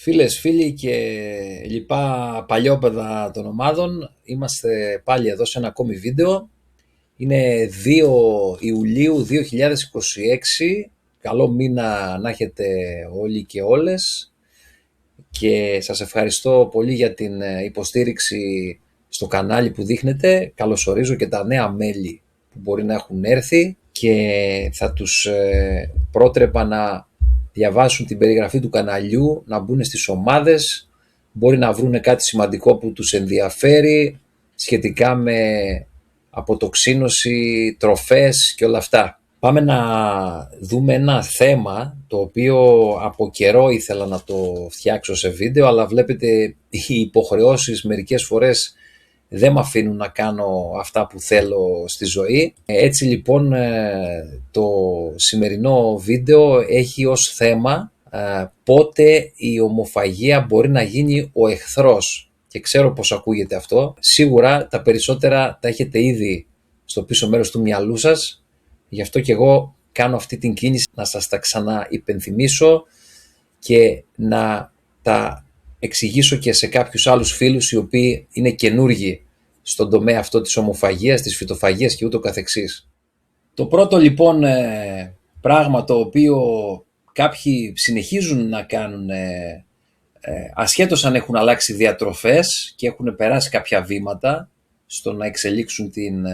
Φίλες, φίλοι και λοιπά παλιόπαιδα των ομάδων, είμαστε πάλι εδώ σε ένα ακόμη βίντεο. Είναι 2 Ιουλίου 2026. Καλό μήνα να έχετε όλοι και όλες και σας ευχαριστώ πολύ για την υποστήριξη στο κανάλι που δείχνετε. Καλωσορίζω και τα νέα μέλη που μπορεί να έχουν έρθει και θα τους πρότρεπα να διαβάσουν την περιγραφή του καναλιού, να μπουν στις ομάδες, μπορεί να βρουν κάτι σημαντικό που τους ενδιαφέρει σχετικά με αποτοξίνωση, τροφές και όλα αυτά. Πάμε να δούμε ένα θέμα το οποίο από καιρό ήθελα να το φτιάξω σε βίντεο, αλλά βλέπετε οι υποχρεώσεις μερικές φορές δεν με αφήνουν να κάνω αυτά που θέλω στη ζωή. Έτσι λοιπόν το σημερινό βίντεο έχει ως θέμα πότε η ομοφαγία μπορεί να γίνει ο εχθρός. Και ξέρω πως ακούγεται αυτό. Σίγουρα τα περισσότερα τα έχετε ήδη στο πίσω μέρος του μυαλού σας. Γι' αυτό και εγώ κάνω αυτή την κίνηση να σας τα ξαναυπενθυμίσω και να τα εξηγήσω και σε κάποιους άλλους φίλους οι οποίοι είναι καινούργοι στον τομέα αυτό της ομοφαγίας, της φυτοφαγίας και ούτω καθεξής. Το πρώτο λοιπόν πράγμα το οποίο κάποιοι συνεχίζουν να κάνουν ασχέτως αν έχουν αλλάξει διατροφές και έχουν περάσει κάποια βήματα στο να εξελίξουν την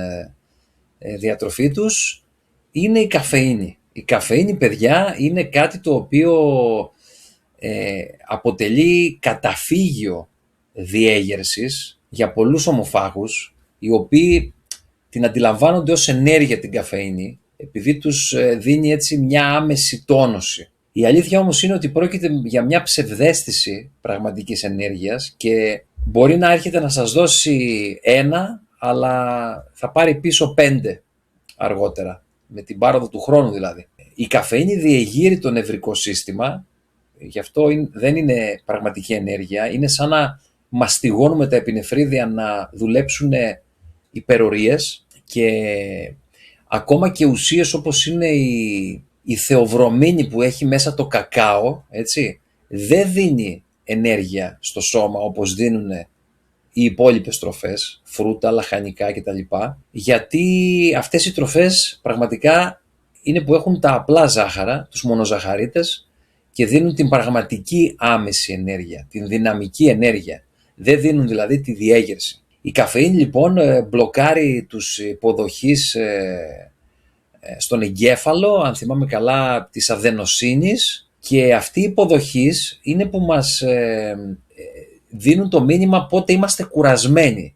διατροφή τους, είναι η καφεΐνη. Η καφεΐνη, παιδιά, είναι κάτι το οποίο αποτελεί καταφύγιο διέγερσης για πολλούς ομοφάγους, οι οποίοι την αντιλαμβάνονται ως ενέργεια την καφεΐνη, επειδή τους δίνει έτσι μια άμεση τόνωση. Η αλήθεια όμως είναι ότι πρόκειται για μια ψευδαίσθηση πραγματικής ενέργειας και μπορεί να έρχεται να σας δώσει ένα, αλλά θα πάρει πίσω 5 αργότερα, με την πάροδο του χρόνου δηλαδή. Η καφεΐνη διεγείρει το νευρικό σύστημα, γι' αυτό δεν είναι πραγματική ενέργεια, είναι σαν να μαστιγώνουμε τα επινεφρίδια να δουλέψουν υπερορίες και ακόμα και ουσίες όπως είναι η θεοβρομίνη που έχει μέσα το κακάο, έτσι, δεν δίνει ενέργεια στο σώμα όπως δίνουν οι υπόλοιπες τροφές, φρούτα, λαχανικά κτλ. Γιατί αυτές οι τροφές πραγματικά είναι που έχουν τα απλά ζάχαρα, τους μονοζαχαρίτες, και δίνουν την πραγματική άμεση ενέργεια, την δυναμική ενέργεια. Δεν δίνουν δηλαδή τη διέγερση. Η καφεΐνη λοιπόν μπλοκάρει τους υποδοχείς στον εγκέφαλο, αν θυμάμαι καλά, της αδενοσύνης, και αυτοί οι υποδοχείς είναι που μας δίνουν το μήνυμα πότε είμαστε κουρασμένοι.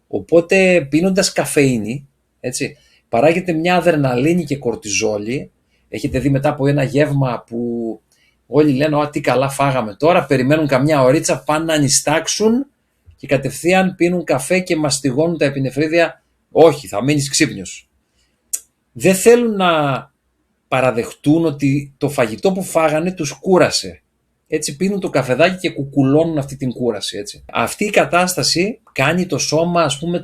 Οπότε πίνοντας καφεΐνη, έτσι, παράγεται μια αδρεναλίνη και κορτιζόλη. Έχετε δει μετά από ένα γεύμα που όλοι λένε τι καλά φάγαμε τώρα, περιμένουν καμιά ωρίτσα, πάνε να νηστάξουν και κατευθείαν πίνουν καφέ και μαστιγώνουν τα επινεφρίδια. Όχι, θα μείνεις ξύπνιος. Δεν θέλουν να παραδεχτούν ότι το φαγητό που φάγανε τους κούρασε. Έτσι πίνουν το καφεδάκι και κουκουλώνουν αυτή την κούραση. Έτσι. Αυτή η κατάσταση κάνει το σώμα, ας πούμε,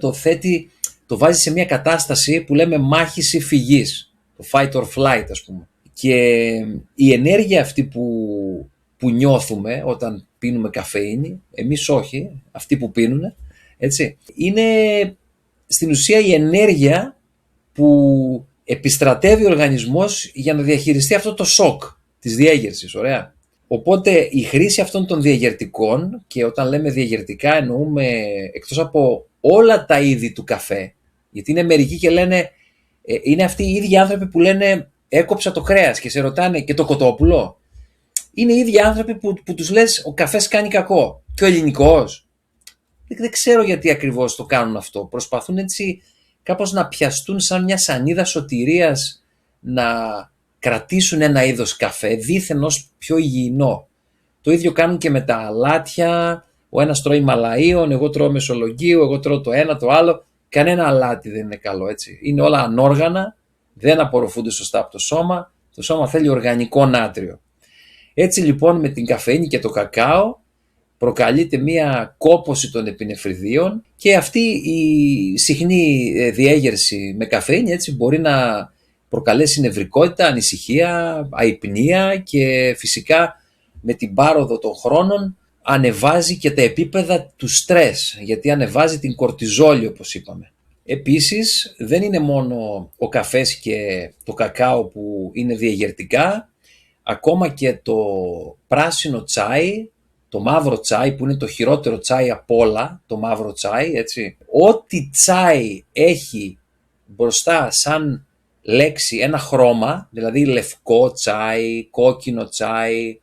το βάζει σε μια κατάσταση που λέμε μάχης ή φυγής. Το fight or flight, ας πούμε. Και η ενέργεια αυτή που νιώθουμε όταν πίνουμε καφεΐνη, εμείς όχι, αυτοί που πίνουν, έτσι, είναι στην ουσία η ενέργεια που επιστρατεύει ο οργανισμός για να διαχειριστεί αυτό το σοκ της διέγερσης, ωραία. Οπότε η χρήση αυτών των διαγερτικών, και όταν λέμε διαγερτικά εννοούμε εκτός από όλα τα είδη του καφέ, γιατί είναι μερικοί και λένε, είναι αυτοί οι ίδιοι άνθρωποι που λένε έκοψα το κρέας και σε ρωτάνε και το κοτόπουλο. Είναι οι ίδιοι άνθρωποι που τους λες ο καφές κάνει κακό. Και ο ελληνικός. Δεν ξέρω γιατί ακριβώς το κάνουν αυτό. Προσπαθούν έτσι κάπως να πιαστούν σαν μια σανίδα σωτηρίας, να κρατήσουν ένα είδος καφέ δήθεν ως πιο υγιεινό. Το ίδιο κάνουν και με τα αλάτια. Ο ένας τρώει μαλαΐον, εγώ τρώω μεσολογγίου, εγώ τρώω το ένα το άλλο. Κανένα αλάτι δεν είναι καλό, έτσι. Είναι όλα ανόργανα, δεν απορροφούνται σωστά από το σώμα. Το σώμα θέλει οργανικό νάτριο. Έτσι λοιπόν με την καφεΐνη και το κακάο προκαλείται μία κόπωση των επινεφριδίων και αυτή η συχνή διέγερση με καφεΐνη, έτσι, μπορεί να προκαλέσει νευρικότητα, ανησυχία, αϊπνία και φυσικά με την πάροδο των χρόνων ανεβάζει και τα επίπεδα του στρες, γιατί ανεβάζει την κορτιζόλη όπως είπαμε. Επίσης δεν είναι μόνο ο καφές και το κακάο που είναι διαγερτικά, ακόμα και το πράσινο τσάι, το μαύρο τσάι που είναι το χειρότερο τσάι απ' όλα, το μαύρο τσάι, έτσι. Ό,τι τσάι έχει μπροστά σαν λέξη ένα χρώμα, δηλαδή λευκό τσάι, κόκκινο τσάι,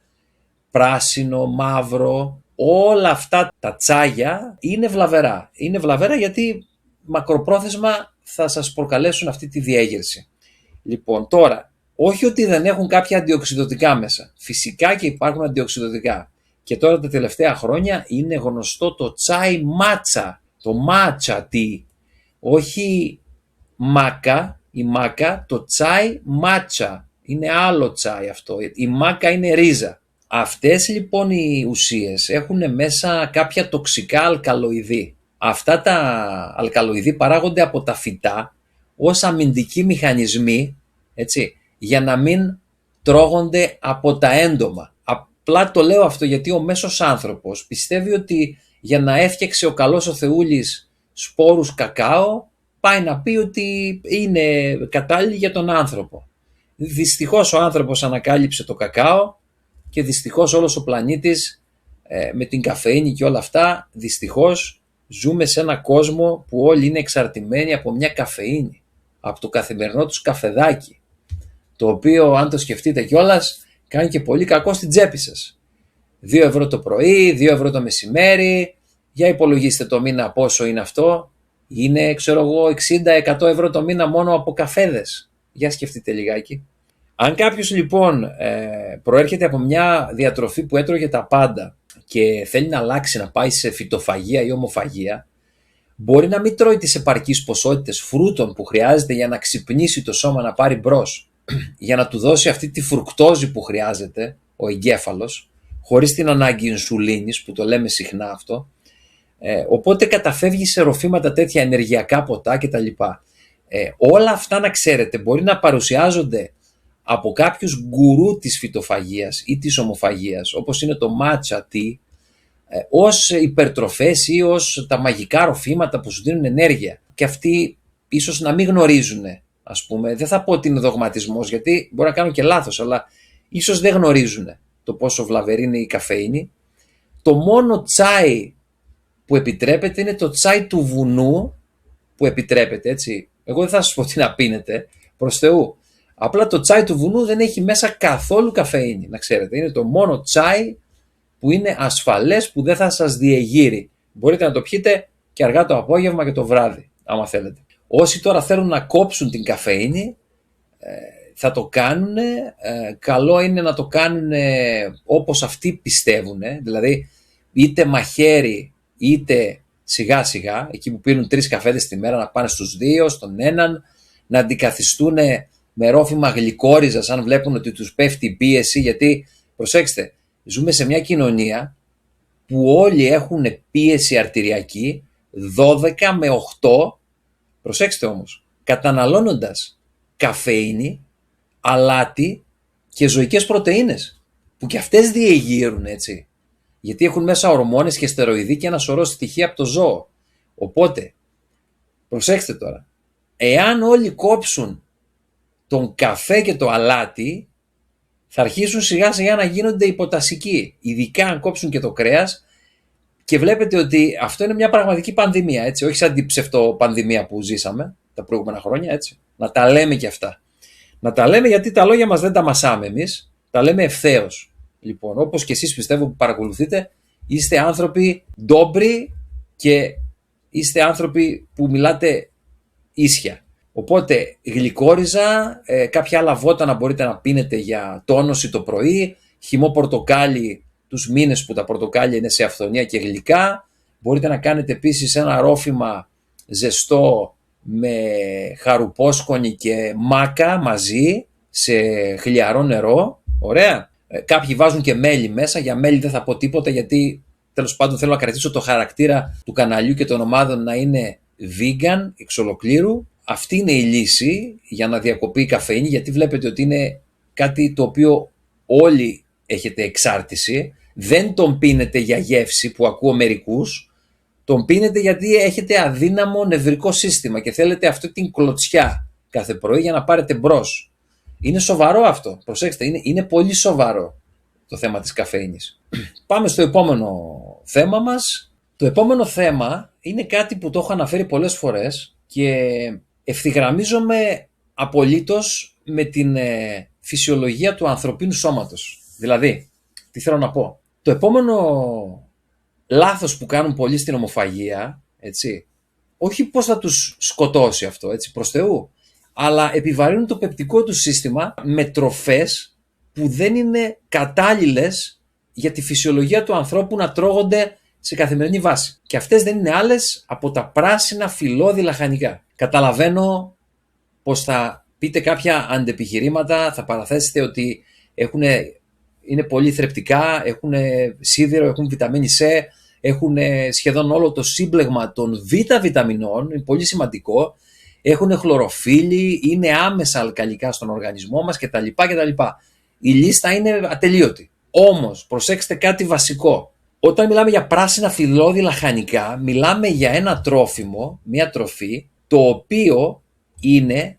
πράσινο, μαύρο, όλα αυτά τα τσάγια είναι βλαβερά. Είναι βλαβερά γιατί μακροπρόθεσμα θα σας προκαλέσουν αυτή τη διέγερση. Λοιπόν, τώρα, όχι ότι δεν έχουν κάποια αντιοξυδωτικά μέσα. Φυσικά και υπάρχουν αντιοξυδωτικά. Και τώρα τα τελευταία χρόνια είναι γνωστό το τσάι μάτσα, το matcha tea. Όχι μάκα, η μάκα, το τσάι μάτσα. Είναι άλλο τσάι αυτό. Η μάκα είναι ρίζα. Αυτές λοιπόν οι ουσίες έχουν μέσα κάποια τοξικά αλκαλοειδή. Αυτά τα αλκαλοειδή παράγονται από τα φυτά ως αμυντικοί μηχανισμοί, έτσι, για να μην τρώγονται από τα έντομα. Απλά το λέω αυτό γιατί ο μέσος άνθρωπος πιστεύει ότι για να έφτιαξε ο καλός ο Θεούλης σπόρους κακάο, πάει να πει ότι είναι κατάλληλοι για τον άνθρωπο. Δυστυχώς ο άνθρωπος ανακάλυψε το κακάο και δυστυχώς όλος ο πλανήτης με την καφεΐνη και όλα αυτά, δυστυχώς ζούμε σε ένα κόσμο που όλοι είναι εξαρτημένοι από μια καφεΐνη, από το καθημερινό τους καφεδάκι, το οποίο αν το σκεφτείτε κιόλας κάνει και πολύ κακό στην τσέπη σας. 2 ευρώ το πρωί, 2 ευρώ το μεσημέρι, για υπολογίστε το μήνα πόσο είναι αυτό, είναι ξέρω εγώ 60-100 ευρώ το μήνα μόνο από καφέδες. Για σκεφτείτε λιγάκι. Αν κάποιος λοιπόν προέρχεται από μια διατροφή που έτρωγε τα πάντα και θέλει να αλλάξει, να πάει σε φυτοφαγία ή ομοφαγία, μπορεί να μην τρώει τις επαρκείς ποσότητες φρούτων που χρειάζεται για να ξυπνήσει το σώμα να πάρει μπρος, για να του δώσει αυτή τη φρουκτόζη που χρειάζεται ο εγκέφαλος, χωρίς την ανάγκη ινσουλίνης που το λέμε συχνά αυτό, οπότε καταφεύγει σε ροφήματα τέτοια, ενεργειακά ποτά κτλ. Όλα αυτά να ξέρετε μπορεί να παρουσιάζονται από κάποιους γκουρού της φυτοφαγίας ή της ομοφαγίας, όπως είναι το matcha tea, ως υπερτροφές ή ως τα μαγικά ροφήματα που σου δίνουν ενέργεια. Και αυτοί ίσως να μην γνωρίζουν, ας πούμε, δεν θα πω ότι είναι δογματισμός, γιατί μπορεί να κάνω και λάθος, αλλά ίσως δεν γνωρίζουν το πόσο βλαβερή είναι η καφεΐνη. Το μόνο τσάι που επιτρέπεται είναι το τσάι του βουνού που επιτρέπεται, έτσι. Εγώ δεν θα σας πω τι να πίνετε, προς Θεού. Απλά το τσάι του βουνού δεν έχει μέσα καθόλου καφεΐνη, να ξέρετε. Είναι το μόνο τσάι που είναι ασφαλές, που δεν θα σας διεγείρει. Μπορείτε να το πιείτε και αργά το απόγευμα και το βράδυ, άμα θέλετε. Όσοι τώρα θέλουν να κόψουν την καφεΐνη, θα το κάνουν. Καλό είναι να το κάνουν όπως αυτοί πιστεύουν, δηλαδή είτε μαχαίρι είτε σιγά σιγά, εκεί που πίνουν 3 καφέδες τη μέρα να πάνε στους 2, στον έναν, να αντικαθιστούν με ρόφημα γλυκόριζας αν βλέπουν ότι τους πέφτει η πίεση, γιατί προσέξτε, ζούμε σε μια κοινωνία που όλοι έχουν πίεση αρτηριακή 12 με 8, προσέξτε όμως, καταναλώνοντας καφεΐνη, αλάτι και ζωικές πρωτεΐνες, που και αυτές διεγείρουν, έτσι, γιατί έχουν μέσα ορμόνες και στεροειδή και ένα σωρό στοιχεία από το ζώο. Οπότε, προσέξτε τώρα, εάν όλοι κόψουν τον καφέ και το αλάτι, θα αρχίσουν σιγά σιγά να γίνονται υποτασικοί, ειδικά αν κόψουν και το κρέας, και βλέπετε ότι αυτό είναι μια πραγματική πανδημία, έτσι, όχι σαν την ψευτοπανδημία που ζήσαμε τα προηγούμενα χρόνια, έτσι. Να τα λέμε και αυτά. Να τα λέμε γιατί τα λόγια μας δεν τα μασάμε εμείς, τα λέμε ευθέως. Λοιπόν, όπως και εσείς πιστεύω που παρακολουθείτε, είστε άνθρωποι ντόμπροι και είστε άνθρωποι που μιλάτε ίσια. Οπότε γλυκόριζα, κάποια άλλα βότανα μπορείτε να πίνετε για τόνωση το πρωί, χυμό πορτοκάλι τους μήνες που τα πορτοκάλια είναι σε αυθονία και γλυκά. Μπορείτε να κάνετε επίσης ένα ρόφημα ζεστό με χαρουπόσκονη και μάκα μαζί σε χλιαρό νερό. Ωραία. Κάποιοι βάζουν και μέλι μέσα. Για μέλι δεν θα πω τίποτα, γιατί τέλος πάντων θέλω να κρατήσω το χαρακτήρα του καναλιού και των ομάδων να είναι vegan εξ ολοκλήρου. Αυτή είναι η λύση για να διακοπεί η καφεΐνη, γιατί βλέπετε ότι είναι κάτι το οποίο όλοι έχετε εξάρτηση, δεν τον πίνετε για γεύση που ακούω μερικούς, τον πίνετε γιατί έχετε αδύναμο νευρικό σύστημα και θέλετε αυτή την κλωτσιά κάθε πρωί για να πάρετε μπρος. Είναι σοβαρό αυτό, προσέξτε, είναι πολύ σοβαρό το θέμα της καφεΐνης. Πάμε στο επόμενο θέμα μας. Το επόμενο θέμα είναι κάτι που το έχω αναφέρει πολλές φορές και ευθυγραμμίζομαι απολύτως με την φυσιολογία του ανθρωπίνου σώματος. Δηλαδή, τι θέλω να πω. Το επόμενο λάθος που κάνουν πολλοί στην ομοφαγία, έτσι, όχι πώς θα τους σκοτώσει αυτό, έτσι, προς Θεού, αλλά επιβαρύνουν το πεπτικό του σύστημα με τροφές που δεν είναι κατάλληλες για τη φυσιολογία του ανθρώπου να τρώγονται σε καθημερινή βάση. Και αυτές δεν είναι άλλες από τα πράσινα φυλλώδη λαχανικά. Καταλαβαίνω πως θα πείτε κάποια αντεπιχειρήματα, θα παραθέσετε ότι είναι πολύ θρεπτικά, έχουν σίδηρο, έχουν βιταμίνη C, έχουν σχεδόν όλο το σύμπλεγμα των β' είναι πολύ σημαντικό, έχουν χλωροφύλλη, είναι άμεσα αλκαλικά στον οργανισμό μας κτλ. Η λίστα είναι ατελείωτη. Όμως, προσέξτε κάτι βασικό. Όταν μιλάμε για πράσινα φυλλώδη λαχανικά, μιλάμε για ένα τρόφιμο, μια τροφή, το οποίο είναι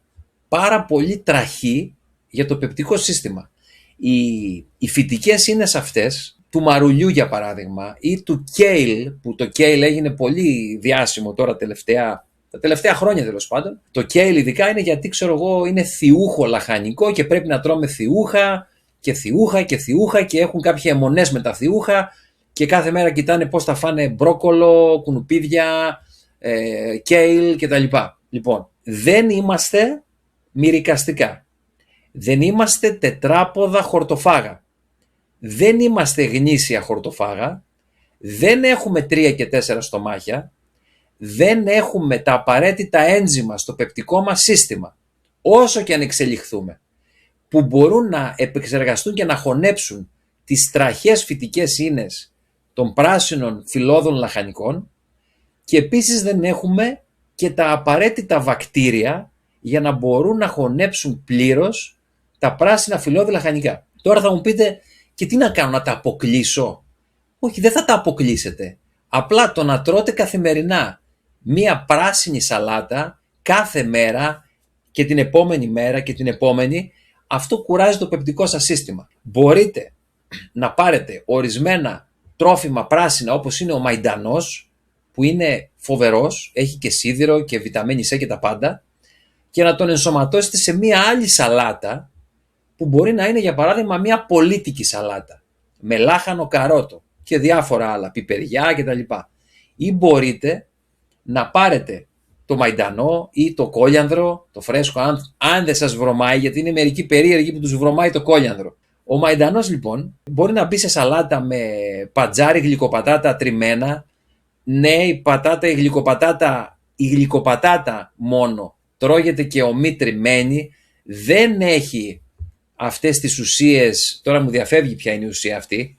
πάρα πολύ τραχή για το πεπτικό σύστημα. Οι φυτικές ίνες αυτές, του μαρουλιού για παράδειγμα, ή του κέιλ, που το κέιλ έγινε πολύ διάσημο τώρα τα τελευταία χρόνια τέλος πάντων. Το κέιλ ειδικά είναι γιατί είναι θιούχο λαχανικό και πρέπει να τρώμε θιούχα και έχουν κάποιες αιμονές με τα θιούχα και κάθε μέρα κοιτάνε πώς θα φάνε μπρόκολο, κουνουπίδια, κέιλ κτλ. Λοιπόν, δεν είμαστε μυρικαστικά. Δεν είμαστε τετράποδα χορτοφάγα. Δεν είμαστε γνήσια χορτοφάγα. Δεν έχουμε 3 και 4 στομάχια. Δεν έχουμε τα απαραίτητα ένζημα στο πεπτικό μας σύστημα, όσο και αν εξελιχθούμε, που μπορούν να επεξεργαστούν και να χωνέψουν τις τραχές φυτικές ίνες των πράσινων φυλλώδων λαχανικών και επίσης δεν έχουμε και τα απαραίτητα βακτήρια για να μπορούν να χωνέψουν πλήρως τα πράσινα φυλλώδη λαχανικά. Τώρα θα μου πείτε, και τι να κάνω, να τα αποκλείσω? Όχι, δεν θα τα αποκλείσετε. Απλά το να τρώτε καθημερινά μία πράσινη σαλάτα κάθε μέρα και την επόμενη μέρα και την επόμενη, αυτό κουράζει το πεπτικό σας σύστημα. Μπορείτε να πάρετε ορισμένα τρόφιμα πράσινα όπως είναι ο μαϊντανός, που είναι φοβερός, έχει και σίδηρο και βιταμίνη C και τα πάντα, και να τον ενσωματώσετε σε μία άλλη σαλάτα που μπορεί να είναι για παράδειγμα μία πολίτικη σαλάτα με λάχανο καρότο και διάφορα άλλα, πιπεριά κτλ. Ή μπορείτε να πάρετε το μαϊντανό ή το κόλιανδρο, το φρέσκο, αν δεν σας βρωμάει, γιατί είναι μερικοί περίεργοι που τους βρωμάει το κόλιανδρο. Ο μαϊντανός λοιπόν μπορεί να μπει σε σαλάτα με πατζάρι, γλυκοπατάτα τριμμένα. Ναι, η γλυκοπατάτα μόνο τρώγεται και ομή τριμμένη, δεν έχει αυτές τις ουσίες, τώρα μου διαφεύγει ποια είναι η ουσία αυτή,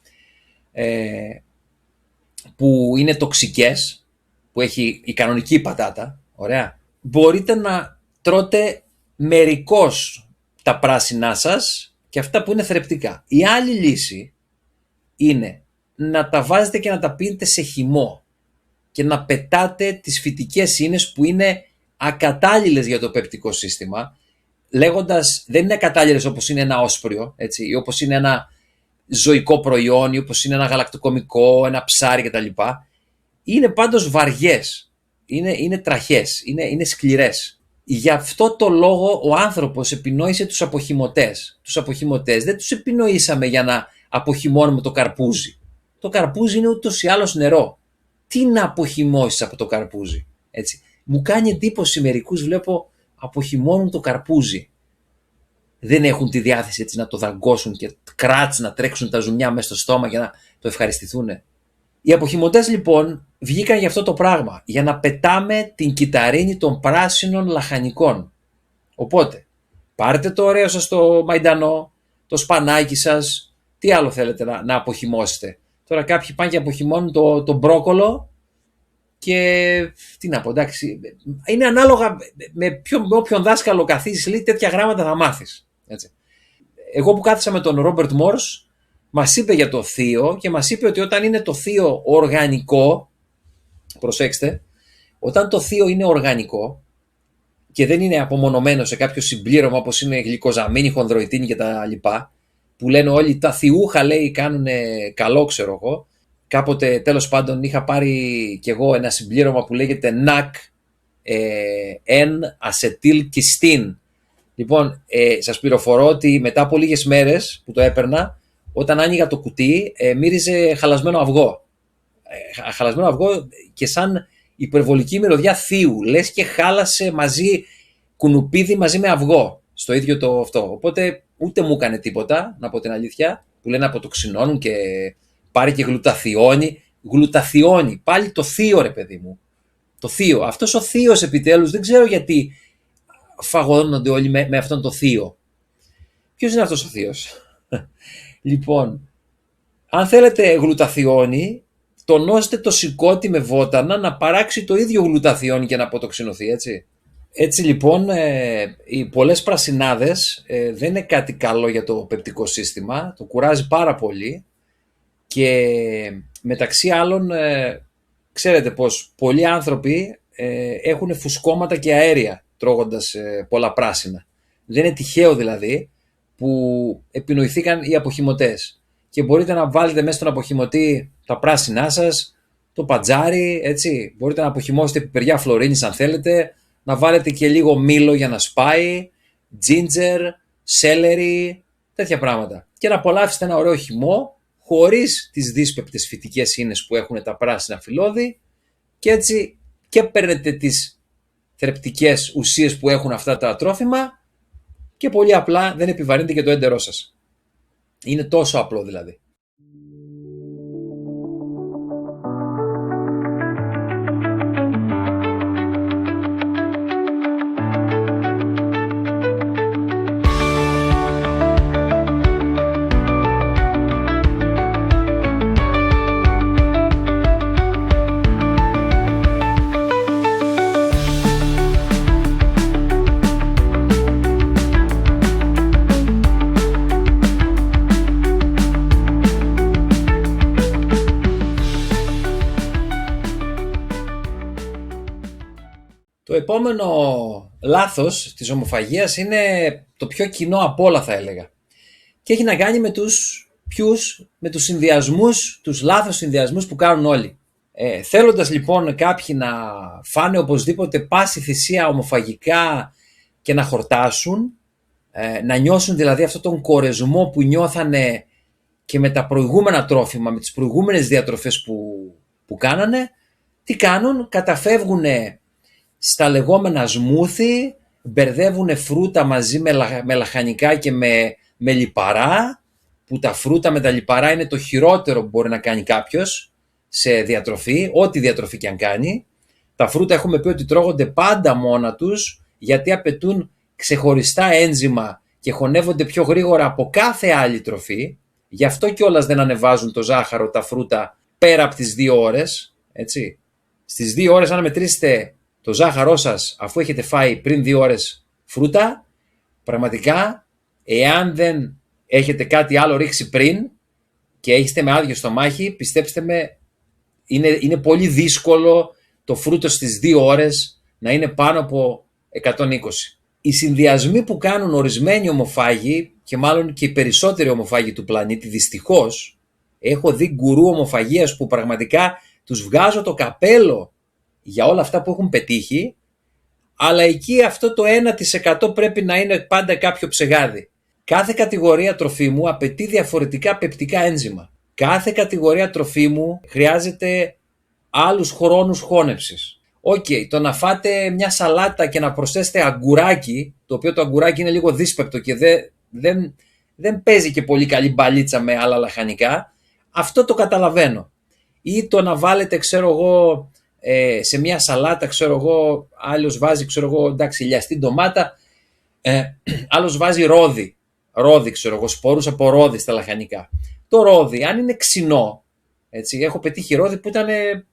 που είναι τοξικές, που έχει η κανονική πατάτα, ωραία. Μπορείτε να τρώτε μερικώς τα πράσινά σας και αυτά που είναι θρεπτικά. Η άλλη λύση είναι να τα βάζετε και να τα πίνετε σε χυμό και να πετάτε τις φυτικές ίνες που είναι ακατάλληλες για το πεπτικό σύστημα, λέγοντας δεν είναι ακατάλληλες όπως είναι ένα όσπριο, έτσι, ή όπως είναι ένα ζωικό προϊόν, ή όπως είναι ένα γαλακτοκομικό, ένα ψάρι κτλ. Είναι πάντως βαριές, είναι τραχές, είναι σκληρές. Γι' αυτό το λόγο ο άνθρωπος επινόησε τους αποχυμωτές. Τους αποχυμωτές δεν τους επινοήσαμε για να αποχυμώνουμε το καρπούζι. Το καρπούζι είναι ούτως ή άλλως νερό. Τι να αποχυμώσεις από το καρπούζι, έτσι. Μου κάνει εντύπωση μερικούς, βλέπω αποχυμώνουν το καρπούζι. Δεν έχουν τη διάθεση έτσι να το δαγκώσουν και κράτς να τρέξουν τα ζουμιά μέσα στο στόμα για να το ευχαριστηθούν. Οι αποχυμωτές λοιπόν βγήκαν για αυτό το πράγμα, για να πετάμε την κυταρίνη των πράσινων λαχανικών. Οπότε, πάρτε το ωραίο σας το μαϊντανό, το σπανάκι σας, τι άλλο θέλετε να αποχυμώσετε. Τώρα κάποιοι πάνε και αποχυμώνουν το μπρόκολο και τι να πω, εντάξει, είναι ανάλογα με όποιον δάσκαλο καθίσεις, λέει τέτοια γράμματα θα μάθεις. Έτσι. Εγώ που κάθισα με τον Ρόμπερτ Μόρς, μας είπε για το θείο και μας είπε ότι όταν είναι το θείο οργανικό, προσέξτε, όταν το θείο είναι οργανικό και δεν είναι απομονωμένο σε κάποιο συμπλήρωμα όπως είναι γλυκοζαμίνη, χονδροϊτίνη και τα λοιπά, που λένε όλοι τα θειούχα λέει κάνουν καλό, ξέρω εγώ. Κάποτε τέλος πάντων είχα πάρει κι εγώ ένα συμπλήρωμα που λέγεται NAC, N-acetyl-cysteine. Λοιπόν, σας πληροφορώ ότι μετά από λίγες μέρες που το έπαιρνα, όταν άνοιγα το κουτί, μύριζε χαλασμένο αυγό. Χαλασμένο αυγό και σαν υπερβολική μυρωδιά θείου. Λες και χάλασε μαζί κουνουπίδι μαζί με αυγό στο ίδιο το αυτό. Οπότε ούτε μου έκανε τίποτα, να πω την αλήθεια, που λένε αποτοξινώνουν και πάρει και γλουταθιώνει. Γλουταθιώνει, πάλι το θείο ρε παιδί μου. Το θείο. Αυτός ο θείος επιτέλους δεν ξέρω γιατί φαγώνονται όλοι με αυτόν το θείο. Ποιος είναι αυτός ο θείος? Λοιπόν, αν θέλετε γλουταθιώνει, τονώστε το σηκώτη με βότανα να παράξει το ίδιο γλουταθιώνει και να αποτοξινωθεί, έτσι. Έτσι λοιπόν, οι πολλές πρασινάδες δεν είναι κάτι καλό για το πεπτικό σύστημα, το κουράζει πάρα πολύ και μεταξύ άλλων ξέρετε πως πολλοί άνθρωποι έχουν φουσκώματα και αέρια τρώγοντας πολλά πράσινα. Δεν είναι τυχαίο δηλαδή που επινοηθήκαν οι αποχυμωτές και μπορείτε να βάλετε μέσα στον αποχυμωτή τα πράσινά σας, το πατζάρι, έτσι. Μπορείτε να αποχυμώσετε πιπεριά φλωρίνης αν θέλετε, να βάλετε και λίγο μήλο για να σπάει, ginger, celery, τέτοια πράγματα. Και να απολαύσετε ένα ωραίο χυμό χωρίς τις δύσπεπτες φυτικές ίνες που έχουν τα πράσινα φυλλώδη και έτσι και παίρνετε τις θρεπτικές ουσίες που έχουν αυτά τα τρόφιμα και πολύ απλά δεν επιβαρύνετε και το έντερό σας. Είναι τόσο απλό δηλαδή. Το επόμενο λάθος της ομοφαγίας είναι το πιο κοινό απ' όλα θα έλεγα. Και έχει να κάνει με με τους συνδυασμούς, τους λάθος συνδυασμούς που κάνουν όλοι. Θέλοντας λοιπόν κάποιοι να φάνε οπωσδήποτε πάση θυσία ομοφαγικά και να χορτάσουν, να νιώσουν δηλαδή αυτόν τον κορεσμό που νιώθανε και με τα προηγούμενα τρόφιμα, με τις προηγούμενες διατροφές που κάνανε, τι κάνουν? Καταφεύγουνε στα λεγόμενα σμούθι, μπερδεύουν φρούτα μαζί με λαχανικά και με λιπαρά, που τα φρούτα με τα λιπαρά είναι το χειρότερο που μπορεί να κάνει κάποιος σε διατροφή, ό,τι διατροφή και αν κάνει. Τα φρούτα έχουμε πει ότι τρώγονται πάντα μόνα τους, γιατί απαιτούν ξεχωριστά ένζημα και χωνεύονται πιο γρήγορα από κάθε άλλη τροφή. Γι' αυτό κιόλας δεν ανεβάζουν το ζάχαρο τα φρούτα πέρα από τις 2 ώρες. Έτσι. Στις 2 ώρες αν μετρήσετε το ζάχαρό σας αφού έχετε φάει πριν 2 ώρες φρούτα, πραγματικά εάν δεν έχετε κάτι άλλο ρίξει πριν και έχετε με άδειο στομάχι, πιστέψτε με, είναι πολύ δύσκολο το φρούτο στις 2 ώρες να είναι πάνω από 120. Οι συνδυασμοί που κάνουν ορισμένοι ομοφάγοι και μάλλον και οι περισσότεροι ομοφάγοι του πλανήτη, δυστυχώς, έχω δει γκουρού ομοφαγίας που πραγματικά τους βγάζω το καπέλο για όλα αυτά που έχουν πετύχει, αλλά εκεί αυτό το 1% πρέπει να είναι πάντα κάποιο ψεγάδι. Κάθε κατηγορία τροφίμου απαιτεί διαφορετικά πεπτικά ένζημα. Κάθε κατηγορία τροφίμου χρειάζεται άλλους χρόνους χώνευσης. Το να φάτε μια σαλάτα και να προσθέσετε αγκουράκι, το οποίο το αγκουράκι είναι λίγο δύσπεπτο και δεν παίζει και πολύ καλή μπαλίτσα με άλλα λαχανικά, αυτό το καταλαβαίνω. Ή το να βάλετε, ξέρω εγώ, σε μια σαλάτα, ξέρω εγώ, άλλος βάζει, ξέρω εγώ, εντάξει, ηλιαστή ντομάτα, άλλος βάζει ρόδι, ξέρω εγώ, σπόρους από ρόδι στα λαχανικά. Το ρόδι, αν είναι ξινό, έτσι, έχω πετύχει ρόδι που ήταν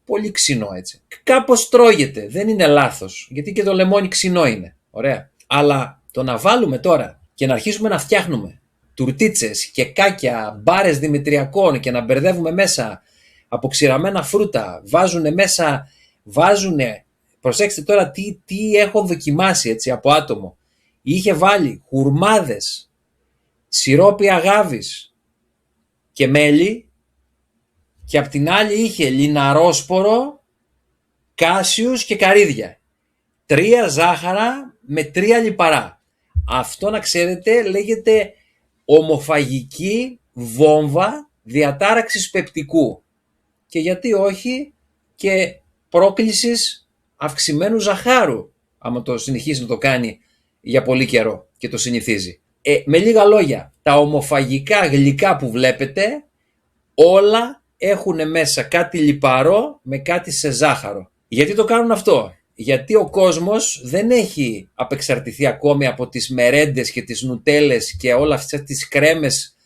πολύ ξινό, έτσι. Κάπως τρώγεται, δεν είναι λάθος, γιατί και το λεμόνι ξινό είναι, ωραία. Αλλά το να βάλουμε τώρα και να αρχίσουμε να φτιάχνουμε τουρτίτσες και κάκια, μπάρες δημητριακών και να μπερδεύουμε μέσα αποξηραμένα φρούτα, βάζουνε, προσέξτε τώρα τι έχω δοκιμάσει έτσι από άτομο. Είχε βάλει χουρμάδες, σιρόπι αγάβης και μέλι και απ' την άλλη είχε λιναρόσπορο, κάσιους και καρύδια. 3 ζάχαρα με 3 λιπαρά. Αυτό να ξέρετε λέγεται ομοφαγική βόμβα διατάραξης πεπτικού. Και γιατί όχι και πρόκλησης αυξημένου ζαχάρου, άμα το συνεχίσει να το κάνει για πολύ καιρό και το συνηθίζει. Με λίγα λόγια, τα ομοφαγικά γλυκά που βλέπετε όλα έχουν μέσα κάτι λιπαρό με κάτι σε ζάχαρο. Γιατί το κάνουν αυτό? Γιατί ο κόσμος δεν έχει απεξαρτηθεί ακόμη από τις μερέντες και τις νουτέλες και όλα αυτές τις κρέμες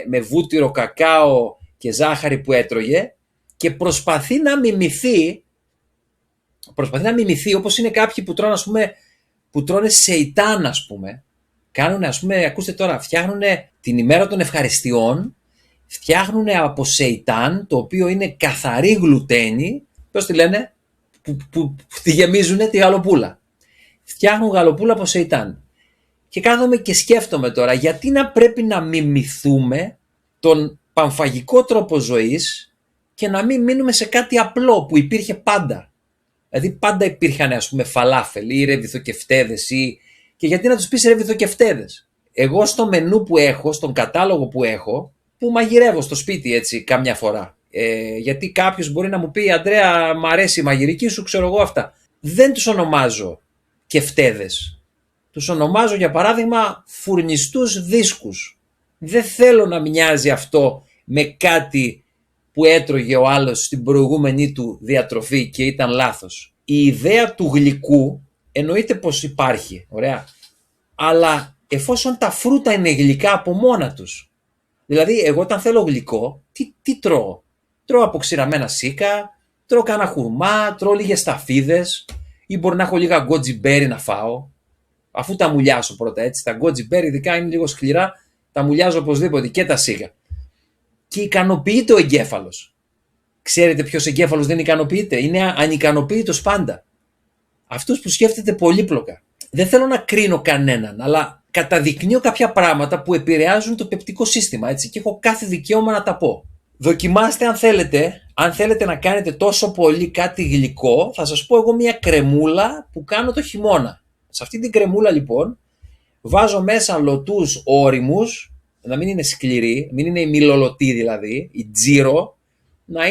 με βούτυρο κακάο και ζάχαρη που έτρωγε και προσπαθεί να μιμηθεί όπως είναι κάποιοι που τρώνε, ας πούμε, που τρώνε σεϊτάν, ας πούμε. Κάνουν, ας πούμε, ακούστε τώρα, φτιάχνουν την ημέρα των ευχαριστειών, φτιάχνουν από σεϊτάν, το οποίο είναι καθαρή γλουτένη, πώς τη λένε, που τη γεμίζουν τη γαλοπούλα. Φτιάχνουν γαλοπούλα από σεϊτάν. Και κάθομαι και σκέφτομαι τώρα, γιατί να πρέπει να μιμηθούμε τον πανφαγικό τρόπο ζωής και να μην μείνουμε σε κάτι απλό που υπήρχε πάντα. Δηλαδή πάντα υπήρχαν, ας πούμε, φαλάφελ ή ρεβιθοκεφτέδες και γιατί να τους πεις ρεβιθοκεφτέδες? Εγώ στο μενού που έχω, στον κατάλογο που έχω, που μαγειρεύω στο σπίτι έτσι κάμια φορά. Γιατί κάποιος μπορεί να μου πει, Αντρέα, μ' αρέσει η μαγειρική σου, ξέρω εγώ αυτά. Δεν τους ονομάζω κεφτέδες. Τους ονομάζω, για παράδειγμα, φουρνιστούς δίσκους. Δεν θέλω να μοιάζει αυτό με κάτι που έτρωγε ο άλλος στην προηγούμενη του διατροφή και ήταν λάθος. Η ιδέα του γλυκού εννοείται πως υπάρχει, ωραία, αλλά εφόσον τα φρούτα είναι γλυκά από μόνα τους. Δηλαδή, εγώ όταν θέλω γλυκό, τι τρώω? Τρώω αποξηραμένα σίκα, τρώω κάνα χουρμά, τρώω λίγες σταφίδες ή μπορεί να έχω λίγα γκότζι μπέρι να φάω, αφού τα μουλιάσω πρώτα έτσι. Τα γκότζι μπέρι ειδικά είναι λίγο σκληρά, τα μουλιάζω οπωσδήποτε και τα σίκα. Και ικανοποιείται ο εγκέφαλος. Ξέρετε ποιος εγκέφαλος δεν ικανοποιείται? Είναι ανικανοποιητός πάντα. Αυτούς που σκέφτεται πολύπλοκα. Δεν θέλω να κρίνω κανέναν, αλλά καταδεικνύω κάποια πράγματα που επηρεάζουν το πεπτικό σύστημα, έτσι, και έχω κάθε δικαίωμα να τα πω. Δοκιμάστε αν θέλετε να κάνετε τόσο πολύ κάτι γλυκό, θα σας πω εγώ μια κρεμούλα που κάνω το χειμώνα. Σε αυτή την κρεμούλα λοιπόν βάζω μέσα λωτούς όριμους, να μην είναι σκληροί, μην είναι η μιλολωτή δηλαδή, η τζίρο, να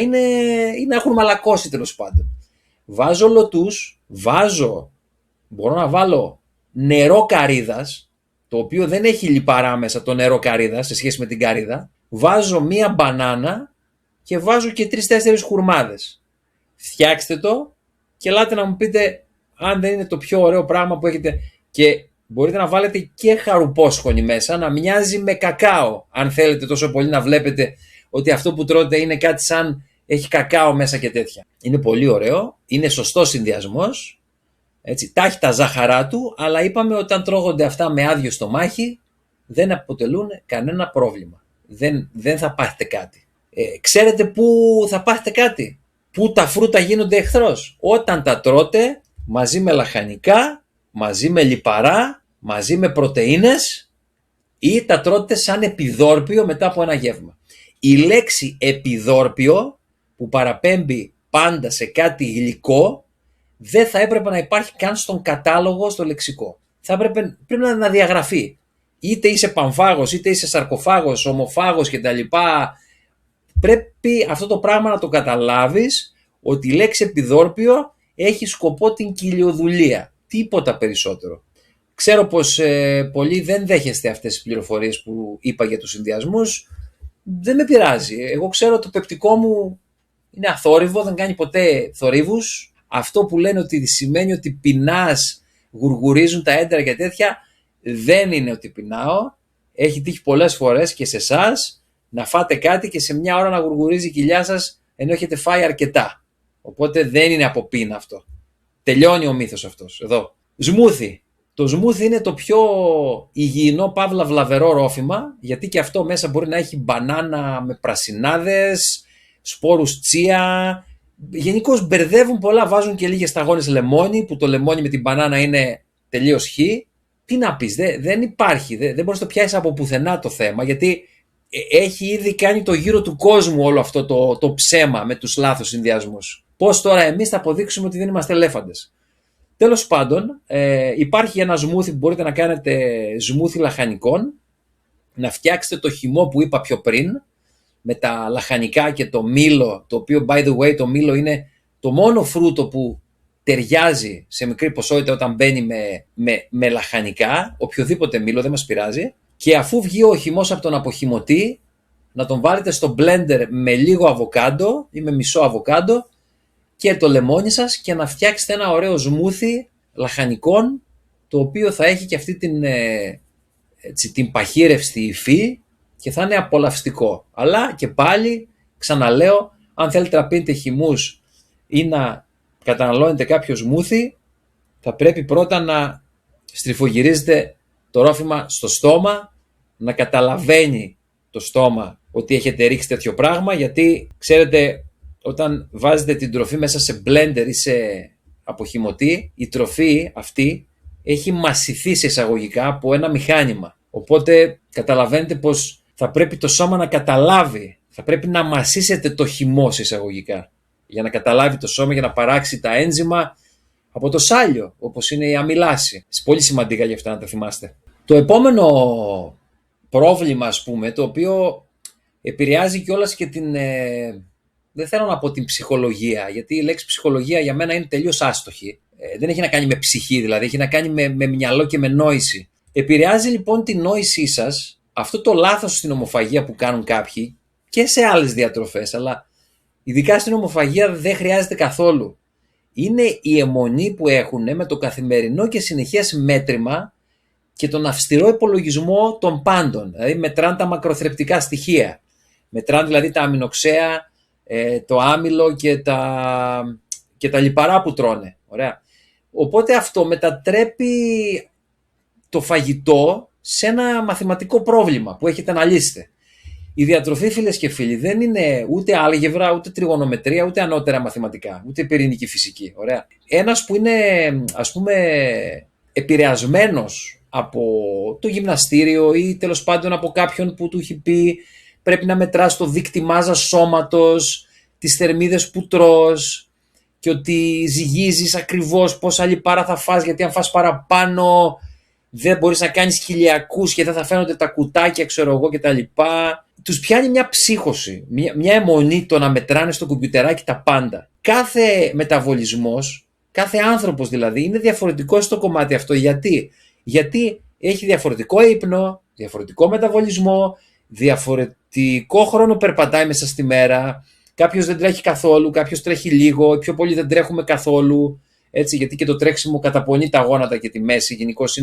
έχουν μαλακώσει τέλος πάντων. Βάζω λωτούς, μπορώ να βάλω νερό καρύδας, το οποίο δεν έχει λιπαρά μέσα το νερό καρύδας σε σχέση με την καρύδα. Βάζω μία μπανάνα και βάζω και 3-4 χουρμάδες. Φτιάξτε το και ελάτε να μου πείτε αν δεν είναι το πιο ωραίο πράγμα που έχετε. Και μπορείτε να βάλετε και χαρουπόσχονη μέσα, να μοιάζει με κακάο, αν θέλετε τόσο πολύ να βλέπετε ότι αυτό που τρώτε είναι κάτι σαν έχει κακάο μέσα και τέτοια. Είναι πολύ ωραίο, είναι σωστός συνδυασμός. Έτσι, τα έχει τα ζάχαρά του, αλλά είπαμε όταν τρώγονται αυτά με άδειο στομάχι δεν αποτελούν κανένα πρόβλημα. Δεν θα πάθετε κάτι. Ξέρετε πού θα πάθετε κάτι? Πού τα φρούτα γίνονται εχθρός? Όταν τα τρώτε μαζί με λαχανικά, μαζί με λιπαρά, μαζί με πρωτεΐνες ή τα τρώτε σαν επιδόρπιο μετά από ένα γεύμα. Η λέξη επιδόρπιο που παραπέμπει πάντα σε κάτι γλυκό δεν θα έπρεπε να υπάρχει καν στον κατάλογο, στο λεξικό. Πρέπει να διαγραφεί. Είτε είσαι πανφάγος, είτε είσαι σαρκοφάγος, ομοφάγος κτλ. Πρέπει αυτό το πράγμα να το καταλάβεις, ότι η λέξη επιδόρπιο έχει σκοπό την κοιλιοδουλεία. Τίποτα περισσότερο. Ξέρω πως πολλοί δεν δέχεστε αυτές τις πληροφορίες που είπα για τους συνδυασμούς. Δεν με πειράζει. Εγώ ξέρω το πεπτικό μου είναι αθόρυβο, δεν κάνει ποτέ θορύβους. Αυτό που λένε ότι σημαίνει ότι πεινάς, γουργουρίζουν τα έντερα και τέτοια, δεν είναι ότι πεινάω. Έχει τύχει πολλές φορές και σε εσάς να φάτε κάτι και σε μια ώρα να γουργουρίζει η κοιλιά σας ενώ έχετε φάει αρκετά. Οπότε δεν είναι από πείνα αυτό. Τελειώνει ο μύθος αυτός. Εδώ. Σμούθι. Το smoothie είναι το πιο υγιεινό παύλα βλαβερό ρόφημα, γιατί και αυτό μέσα μπορεί να έχει μπανάνα με πρασινάδες, σπόρους τσία. Γενικώς μπερδεύουν πολλά, βάζουν και λίγες σταγόνες λεμόνι, που το λεμόνι με την μπανάνα είναι τελείως χ. Τι να πεις, δεν υπάρχει, δεν μπορείς να το πιάσεις από πουθενά το θέμα, γιατί έχει ήδη κάνει το γύρο του κόσμου όλο αυτό το ψέμα με τους λάθος συνδυασμούς. Πώς τώρα εμείς θα αποδείξουμε ότι δεν είμαστε ελέφαντες? Τέλος πάντων, υπάρχει ένα σμούθι που μπορείτε να κάνετε, σμούθι λαχανικών, να φτιάξετε το χυμό που είπα πιο πριν, με τα λαχανικά και το μήλο, το οποίο by the way το μήλο είναι το μόνο φρούτο που ταιριάζει σε μικρή ποσότητα όταν μπαίνει με λαχανικά, οποιοδήποτε μήλο δεν μας πειράζει, και αφού βγει ο χυμός από τον αποχυμωτή, να τον βάλετε στο blender με λίγο αβοκάντο ή με μισό αβοκάντο και το λεμόνι σας και να φτιάξετε ένα ωραίο σμούθι λαχανικών, το οποίο θα έχει και αυτή την παχύρευστη υφή και θα είναι απολαυστικό. Αλλά και πάλι ξαναλέω, αν θέλετε να πίνετε χυμούς ή να καταναλώνετε κάποιο σμούθι, θα πρέπει πρώτα να στριφογυρίζετε το ρόφημα στο στόμα, να καταλαβαίνει το στόμα ότι έχετε ρίξει τέτοιο πράγμα, γιατί ξέρετε, όταν βάζετε την τροφή μέσα σε blender ή σε αποχυμωτή, η τροφή αυτή έχει μασηθεί σε εισαγωγικά από ένα μηχάνημα. Οπότε καταλαβαίνετε πως θα πρέπει το σώμα να καταλάβει, θα πρέπει να μασίσετε το χυμό σε εισαγωγικά, για να καταλάβει το σώμα, για να παράξει τα ένζημα από το σάλιο, όπως είναι η αμυλάση. Πολύ σημαντικά για αυτά να τα θυμάστε. Το επόμενο πρόβλημα, ας πούμε, το οποίο επηρεάζει κιόλας και την... δεν θέλω να πω την ψυχολογία, γιατί η λέξη ψυχολογία για μένα είναι τελείως άστοχη. Δεν έχει να κάνει με ψυχή, δηλαδή έχει να κάνει με μυαλό και με νόηση. Επηρεάζει λοιπόν την νόησή σας αυτό το λάθος στην ομοφαγία που κάνουν κάποιοι και σε άλλες διατροφές, αλλά ειδικά στην ομοφαγία δεν χρειάζεται καθόλου. Είναι η αιμονή που έχουν με το καθημερινό και συνεχές μέτρημα και τον αυστηρό υπολογισμό των πάντων. Δηλαδή μετράνε τα μακροθρεπτικά στοιχεία. Μετράνε δηλαδή τα αμινοξέα, το άμυλο και τα λιπαρά που τρώνε. Ωραία. Οπότε αυτό μετατρέπει το φαγητό σε ένα μαθηματικό πρόβλημα που έχετε να λύσετε. Η διατροφή, φίλες και φίλοι, δεν είναι ούτε άλγευρα, ούτε τριγωνομετρία, ούτε ανώτερα μαθηματικά, ούτε πυρηνική φυσική. Ωραία. Ένας που είναι, ας πούμε, επηρεασμένος από το γυμναστήριο ή τέλος πάντων από κάποιον που του έχει πει πρέπει να μετράς το δείκτη μάζας σώματος, τις θερμίδες που τρως και ότι ζυγίζεις ακριβώς πόσα λιπάρα θα φας, γιατί αν φας παραπάνω δεν μπορείς να κάνεις χιλιακούς και δεν θα φαίνονται τα κουτάκια, ξέρω εγώ, και τα λοιπά. Τους πιάνει μια ψύχωση, μια αιμονή το να μετράνε στο κομπιουτεράκι τα πάντα. Κάθε μεταβολισμός, κάθε άνθρωπος δηλαδή, είναι διαφορετικός στο κομμάτι αυτό. Γιατί έχει διαφορετικό ύπνο, διαφορετικό μεταβολισμό, διαφορετικό χρόνο περπατάει μέσα στη μέρα. Κάποιος δεν τρέχει καθόλου, κάποιος τρέχει λίγο, πιο πολλοί δεν τρέχουμε καθόλου. Έτσι, γιατί και το τρέξιμο καταπονεί τα γόνατα και τη μέση. Γενικώς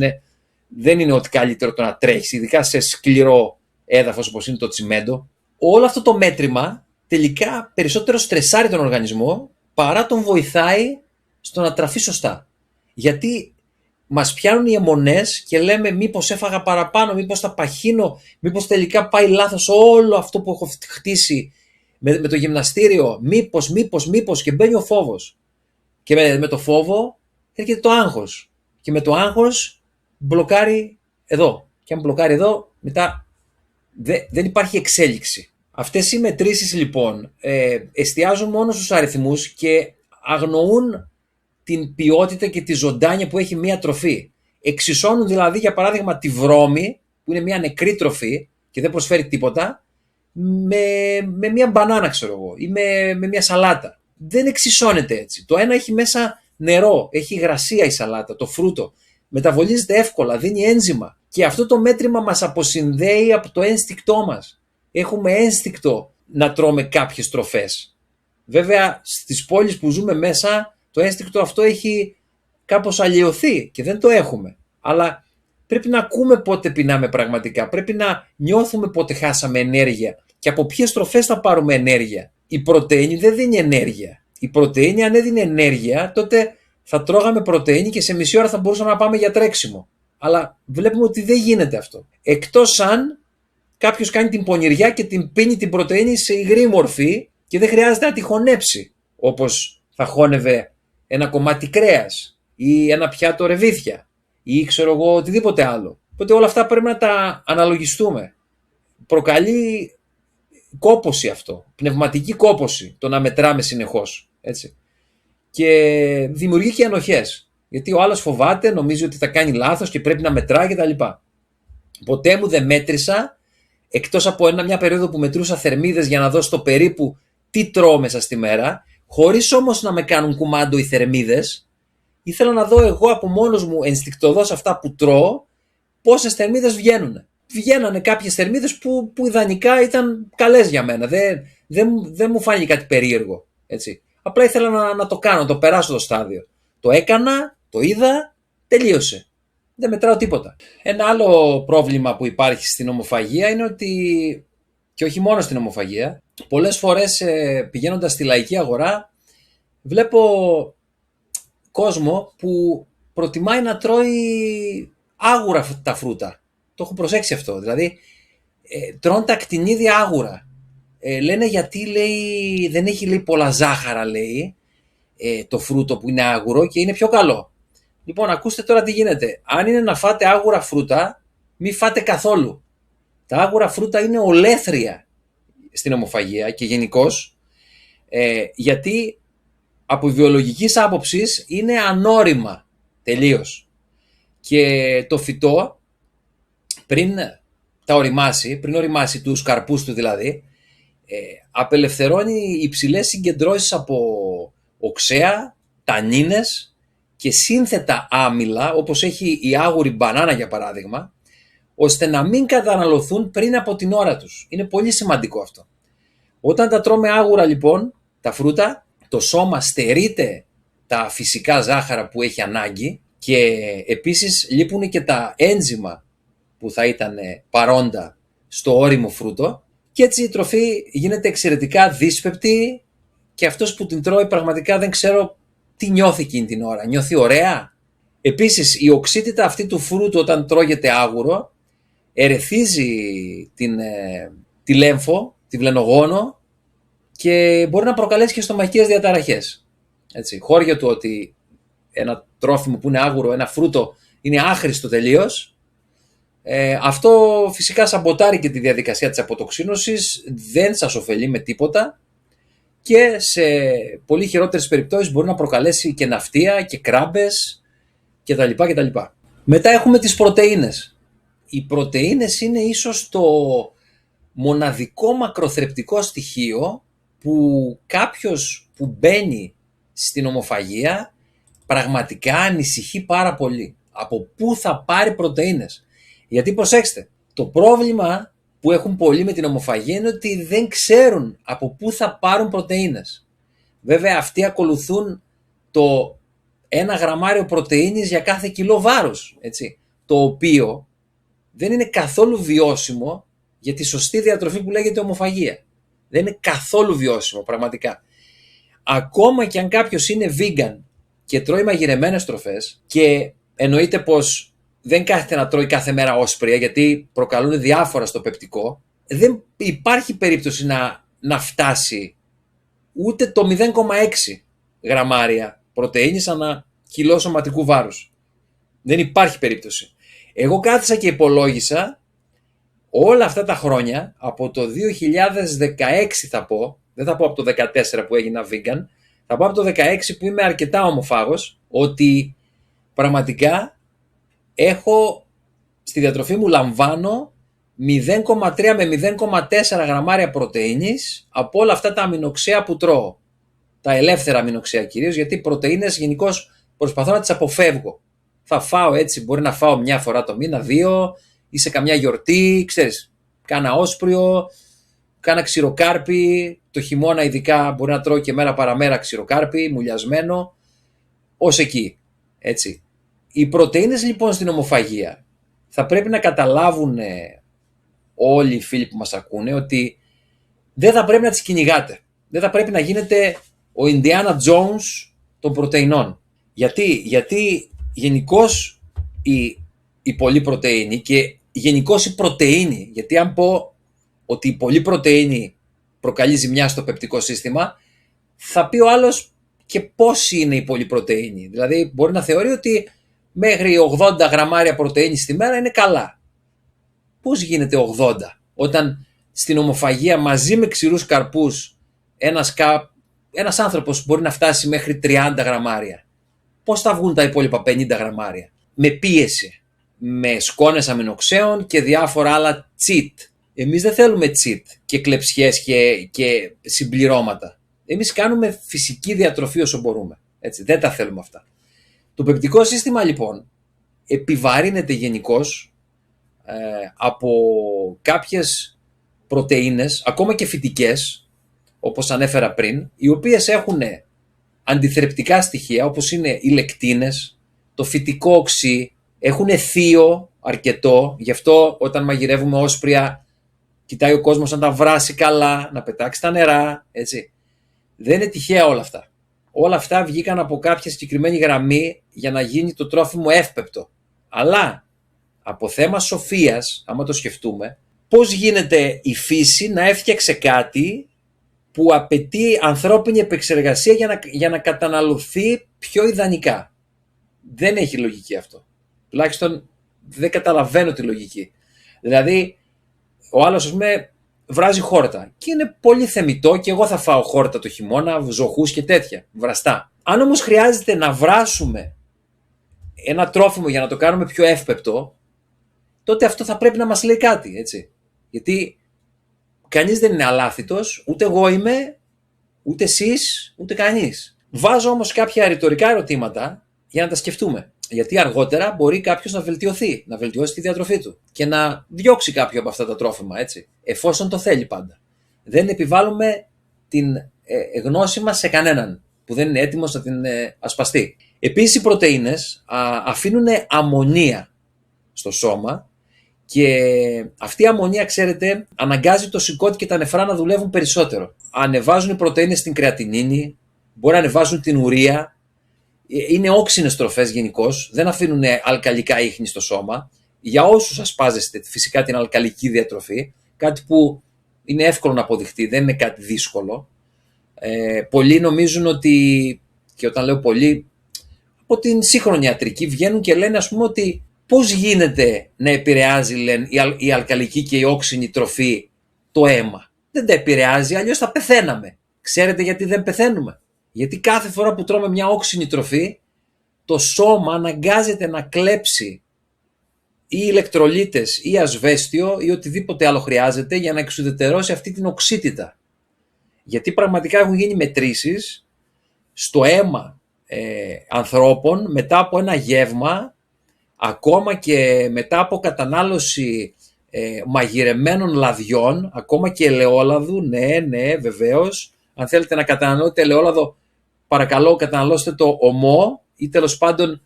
δεν είναι ότι καλύτερο το να τρέχεις, ειδικά σε σκληρό έδαφος όπως είναι το τσιμέντο. Όλο αυτό το μέτρημα τελικά περισσότερο στρεσάρει τον οργανισμό παρά τον βοηθάει στο να τραφεί σωστά. Γιατί μας πιάνουν οι αιμονές και λέμε μήπως έφαγα παραπάνω, μήπως θα παχύνω, μήπως τελικά πάει λάθος όλο αυτό που έχω χτίσει με το γυμναστήριο, μήπως, και μπαίνει ο φόβος. Και με το φόβο έρχεται το άγχος. Και με το άγχος μπλοκάρει εδώ. Και αν μπλοκάρει εδώ, μετά δεν υπάρχει εξέλιξη. Αυτές οι μετρήσεις λοιπόν εστιάζουν μόνο στους αριθμούς και αγνοούν την ποιότητα και τη ζωντάνια που έχει μία τροφή. Εξισώνουν δηλαδή, για παράδειγμα, τη βρώμη, που είναι μία νεκρή τροφή και δεν προσφέρει τίποτα, με μία μπανάνα, ξέρω εγώ, ή με μία σαλάτα. Δεν εξισώνεται έτσι. Το ένα έχει μέσα νερό, έχει υγρασία η σαλάτα, το φρούτο. Μεταβολίζεται εύκολα, δίνει ένζημα. Και αυτό το μέτρημα μας αποσυνδέει από το ένστικτό μας. Έχουμε ένστικτο να τρώμε κάποιες τροφές. Βέβαια, στις πόλεις που ζούμε μέσα, το ένστικτο αυτό έχει κάπως αλλοιωθεί και δεν το έχουμε. Αλλά πρέπει να ακούμε πότε πεινάμε πραγματικά. Πρέπει να νιώθουμε πότε χάσαμε ενέργεια και από ποιες τροφές θα πάρουμε ενέργεια. Η πρωτεΐνη δεν δίνει ενέργεια. Η πρωτεΐνη, αν έδινε ενέργεια, τότε θα τρώγαμε πρωτεΐνη και σε μισή ώρα θα μπορούσαμε να πάμε για τρέξιμο. Αλλά βλέπουμε ότι δεν γίνεται αυτό. Εκτός αν κάποιος κάνει την πονηριά και την πίνει την πρωτεΐνη σε υγρή μορφή και δεν χρειάζεται να τη χωνέψει, όπως θα χώνευε ένα κομμάτι κρέας ή ένα πιάτο ρεβίθια ή ξέρω εγώ οτιδήποτε άλλο. Οπότε όλα αυτά πρέπει να τα αναλογιστούμε. Προκαλεί κόπωση αυτό, πνευματική κόπωση το να μετράμε συνεχώς, έτσι. Και δημιουργεί και ενοχές, γιατί ο άλλος φοβάται, νομίζει ότι θα κάνει λάθος και πρέπει να μετράει κτλ. Ποτέ μου δεν μέτρησα, εκτός από μια περίοδο που μετρούσα θερμίδες για να δω στο περίπου τι τρώω μέσα στη μέρα, χωρίς όμως να με κάνουν κουμάντο οι θερμίδες. Ήθελα να δω εγώ από μόνος μου ενστικτωδώς αυτά που τρώω, πόσες θερμίδες βγαίνουν. Βγαίνανε κάποιες θερμίδες που ιδανικά ήταν καλές για μένα. Δεν μου φάνηκε κάτι περίεργο. Έτσι. Απλά ήθελα να το κάνω, να το περάσω το στάδιο. Το έκανα, το είδα, τελείωσε. Δεν μετράω τίποτα. Ένα άλλο πρόβλημα που υπάρχει στην ομοφαγία είναι ότι, και όχι μόνο στην ομοφαγία, πολλές φορές πηγαίνοντας στη λαϊκή αγορά βλέπω κόσμο που προτιμάει να τρώει άγουρα τα φρούτα. Το έχω προσέξει αυτό. Δηλαδή τρώνε τα ακτινίδια άγουρα. Λένε γιατί λέει, δεν έχει λέει, πολλά ζάχαρα λέει, το φρούτο που είναι άγουρο και είναι πιο καλό. Λοιπόν, ακούστε τώρα τι γίνεται. Αν είναι να φάτε άγουρα φρούτα, μη φάτε καθόλου. Τα άγουρα φρούτα είναι ολέθρια στην ομοφαγία και γενικώς, γιατί από βιολογικής άποψης είναι ανώριμα τελείως. Και το φυτό πριν οριμάσει τους καρπούς του δηλαδή, απελευθερώνει υψηλές συγκεντρώσεις από οξέα, τανίνες και σύνθετα άμυλα, όπως έχει η άγουρη μπανάνα για παράδειγμα, ώστε να μην καταναλωθούν πριν από την ώρα τους. Είναι πολύ σημαντικό αυτό. Όταν τα τρώμε άγουρα λοιπόν, τα φρούτα, το σώμα στερείται τα φυσικά ζάχαρα που έχει ανάγκη και επίσης λείπουν και τα ένζημα που θα ήταν παρόντα στο ώριμο φρούτο και έτσι η τροφή γίνεται εξαιρετικά δύσπεπτη και αυτός που την τρώει πραγματικά δεν ξέρω τι νιώθει εκείνη την ώρα. Νιώθει ωραία. Επίσης η οξύτητα αυτή του φρούτου όταν τρώγεται άγουρο ερεθίζει τη λέμφο, τη βλενογόνο και μπορεί να προκαλέσει και στομαχικές διαταραχές. Έτσι, χώρια του ότι ένα τρόφιμο που είναι άγουρο, ένα φρούτο είναι άχρηστο τελείως. Αυτό φυσικά σαμποτάρει και τη διαδικασία της αποτοξίνωσης, δεν σας ωφελεί με τίποτα και σε πολύ χειρότερες περιπτώσεις μπορεί να προκαλέσει και ναυτία και κράμπες κτλ. Μετά έχουμε τις πρωτεΐνες. Οι πρωτεΐνες είναι ίσως το μοναδικό μακροθρεπτικό στοιχείο που κάποιος που μπαίνει στην ομοφαγία πραγματικά ανησυχεί πάρα πολύ. Από πού θα πάρει πρωτεΐνες. Γιατί προσέξτε, το πρόβλημα που έχουν πολλοί με την ομοφαγία είναι ότι δεν ξέρουν από πού θα πάρουν πρωτεΐνες. Βέβαια αυτοί ακολουθούν το 1 γραμμάριο πρωτεΐνης για κάθε κιλό βάρους, έτσι, το οποίο δεν είναι καθόλου βιώσιμο για τη σωστή διατροφή που λέγεται ομοφαγία. Δεν είναι καθόλου βιώσιμο πραγματικά. Ακόμα και αν κάποιος είναι vegan και τρώει μαγειρεμένες τροφές και εννοείται πως δεν κάθεται να τρώει κάθε μέρα όσπρια γιατί προκαλούν διάφορα στο πεπτικό, δεν υπάρχει περίπτωση να φτάσει ούτε το 0,6 γραμμάρια πρωτεΐνης ανά κιλό σωματικού βάρους. Δεν υπάρχει περίπτωση. Εγώ κάθισα και υπολόγισα όλα αυτά τα χρόνια, από το 2016 θα πω, δεν θα πω από το 2014 που έγινα vegan, θα πω από το 2016 που είμαι αρκετά ομοφάγος, ότι πραγματικά έχω στη διατροφή μου λαμβάνω 0,3 με 0,4 γραμμάρια πρωτεΐνης από όλα αυτά τα αμινοξέα που τρώω. Τα ελεύθερα αμινοξέα κυρίως, γιατί πρωτεΐνες γενικώς προσπαθώ να τις αποφεύγω. Θα φάω έτσι, μπορεί να φάω μια φορά το μήνα, 2 ή σε καμιά γιορτή, ξέρεις, κάνα όσπριο, κάνα ξηροκάρπι, το χειμώνα ειδικά μπορεί να τρώω και μέρα παραμέρα ξηροκάρπι, μουλιασμένο, ως εκεί, έτσι. Οι πρωτεΐνες λοιπόν στην ομοφαγία θα πρέπει να καταλάβουν όλοι οι φίλοι που μας ακούνε ότι δεν θα πρέπει να τις κυνηγάτε. Δεν θα πρέπει να γίνετε ο Ινδιάνα Τζόουνς των πρωτεϊνών. Γιατί γενικώς η πολλή πρωτεΐνη και γενικώς η πρωτεΐνη, γιατί αν πω ότι η πολλή πρωτεΐνη προκαλεί ζημιά στο πεπτικό σύστημα, θα πει ο άλλος και πώς είναι η πολλή πρωτεΐνη. Δηλαδή μπορεί να θεωρεί ότι μέχρι 80 γραμμάρια πρωτεΐνη στη μέρα είναι καλά. Πώς γίνεται 80 όταν στην ομοφαγία μαζί με ξηρούς καρπούς ένας άνθρωπος μπορεί να φτάσει μέχρι 30 γραμμάρια. Πώς θα βγουν τα υπόλοιπα 50 γραμμάρια? Με πίεση, με σκόνες αμινοξέων και διάφορα άλλα cheat. Εμείς δεν θέλουμε cheat και κλεψιές και συμπληρώματα. Εμείς κάνουμε φυσική διατροφή όσο μπορούμε. Έτσι, δεν τα θέλουμε αυτά. Το πεπτικό σύστημα λοιπόν επιβαρύνεται γενικώς από κάποιες πρωτεΐνες, ακόμα και φυτικές, όπως ανέφερα πριν, οι οποίες έχουν αντιθρεπτικά στοιχεία, όπως είναι οι λεκτίνες, το φυτικό οξύ, έχουν θείο αρκετό, γι' αυτό όταν μαγειρεύουμε όσπρια κοιτάει ο κόσμος να τα βράσει καλά, να πετάξει τα νερά, έτσι. Δεν είναι τυχαία όλα αυτά. Όλα αυτά βγήκαν από κάποια συγκεκριμένη γραμμή για να γίνει το τρόφιμο εύπεπτο. Αλλά από θέμα σοφίας, άμα το σκεφτούμε, πώς γίνεται η φύση να έφτιαξε κάτι που απαιτεί ανθρώπινη επεξεργασία για να καταναλωθεί πιο ιδανικά? Δεν έχει λογική αυτό. Τουλάχιστον δεν καταλαβαίνω τη λογική. Δηλαδή, ο άλλος, ας πούμε, βράζει χόρτα και είναι πολύ θεμιτό και εγώ θα φάω χόρτα το χειμώνα, ζωχούς και τέτοια, βραστά. Αν όμως χρειάζεται να βράσουμε ένα τρόφιμο για να το κάνουμε πιο εύπεπτο, τότε αυτό θα πρέπει να μας λέει κάτι, έτσι. Γιατί κανείς δεν είναι αλάθητος, ούτε εγώ είμαι, ούτε εσείς, ούτε κανείς. Βάζω όμως κάποια ρητορικά ερωτήματα για να τα σκεφτούμε. Γιατί αργότερα μπορεί κάποιος να βελτιωθεί, να βελτιώσει τη διατροφή του και να διώξει κάποιο από αυτά τα τρόφιμα, έτσι, εφόσον το θέλει πάντα. Δεν επιβάλλουμε την γνώση μας σε κανέναν που δεν είναι έτοιμος να την ασπαστεί. Επίσης οι πρωτεΐνες αφήνουν αμμονία στο σώμα και αυτή η αμμονία, ξέρετε, αναγκάζει το σηκώτη και τα νεφρά να δουλεύουν περισσότερο. Ανεβάζουν οι πρωτεΐνες την κρεατινίνη, μπορεί να ανεβάζουν την ουρία. Είναι όξινες τροφές γενικώς, δεν αφήνουν αλκαλικά ίχνη στο σώμα. Για όσους ασπάζεστε φυσικά την αλκαλική διατροφή, κάτι που είναι εύκολο να αποδειχτεί, δεν είναι κάτι δύσκολο. Πολλοί νομίζουν ότι, και όταν λέω πολλοί, από την σύγχρονη ιατρική βγαίνουν και λένε, ας πούμε, ότι πώς γίνεται να επηρεάζει, λένε, η αλκαλική και η όξινη τροφή το αίμα? Δεν τα επηρεάζει, αλλιώς θα πεθαίναμε. Ξέρετε γιατί δεν πεθαίνουμε? Γιατί κάθε φορά που τρώμε μια όξινη τροφή, το σώμα αναγκάζεται να κλέψει ή ηλεκτρολίτες ή ασβέστιο ή οτιδήποτε άλλο χρειάζεται για να εξουδετερώσει αυτή την οξύτητα. Γιατί πραγματικά έχουν γίνει μετρήσεις στο αίμα ανθρώπων μετά από ένα γεύμα, ακόμα και μετά από κατανάλωση μαγειρεμένων λαδιών, ακόμα και ελαιόλαδου, ναι βεβαίως. Αν θέλετε να καταναλώσετε ελαιόλαδο, παρακαλώ καταναλώστε το ομό ή τέλος πάντων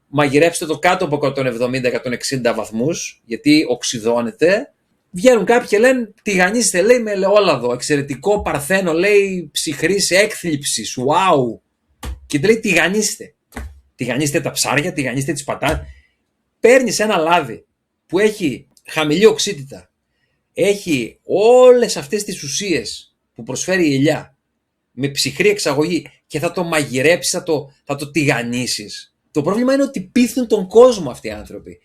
μαγειρέψτε το κάτω από 170-160 βαθμούς, γιατί οξυδώνεται. Βγαίνουν κάποιοι και λένε τηγανίστε, λέει, με ελαιόλαδο, εξαιρετικό παρθένο, λέει, ψυχρής έκθλιψης, wow. Και λέει τηγανίστε τα ψάρια, τηγανίστε τις πατάτες. Παίρνεις ένα λάδι που έχει χαμηλή οξύτητα, έχει όλες αυτές τις ουσίες που προσφέρει η ελιά, με ψυχρή εξαγωγή, και θα το μαγειρέψεις, θα το τηγανίσεις. Το πρόβλημα είναι ότι πείθουν τον κόσμο αυτοί οι άνθρωποι.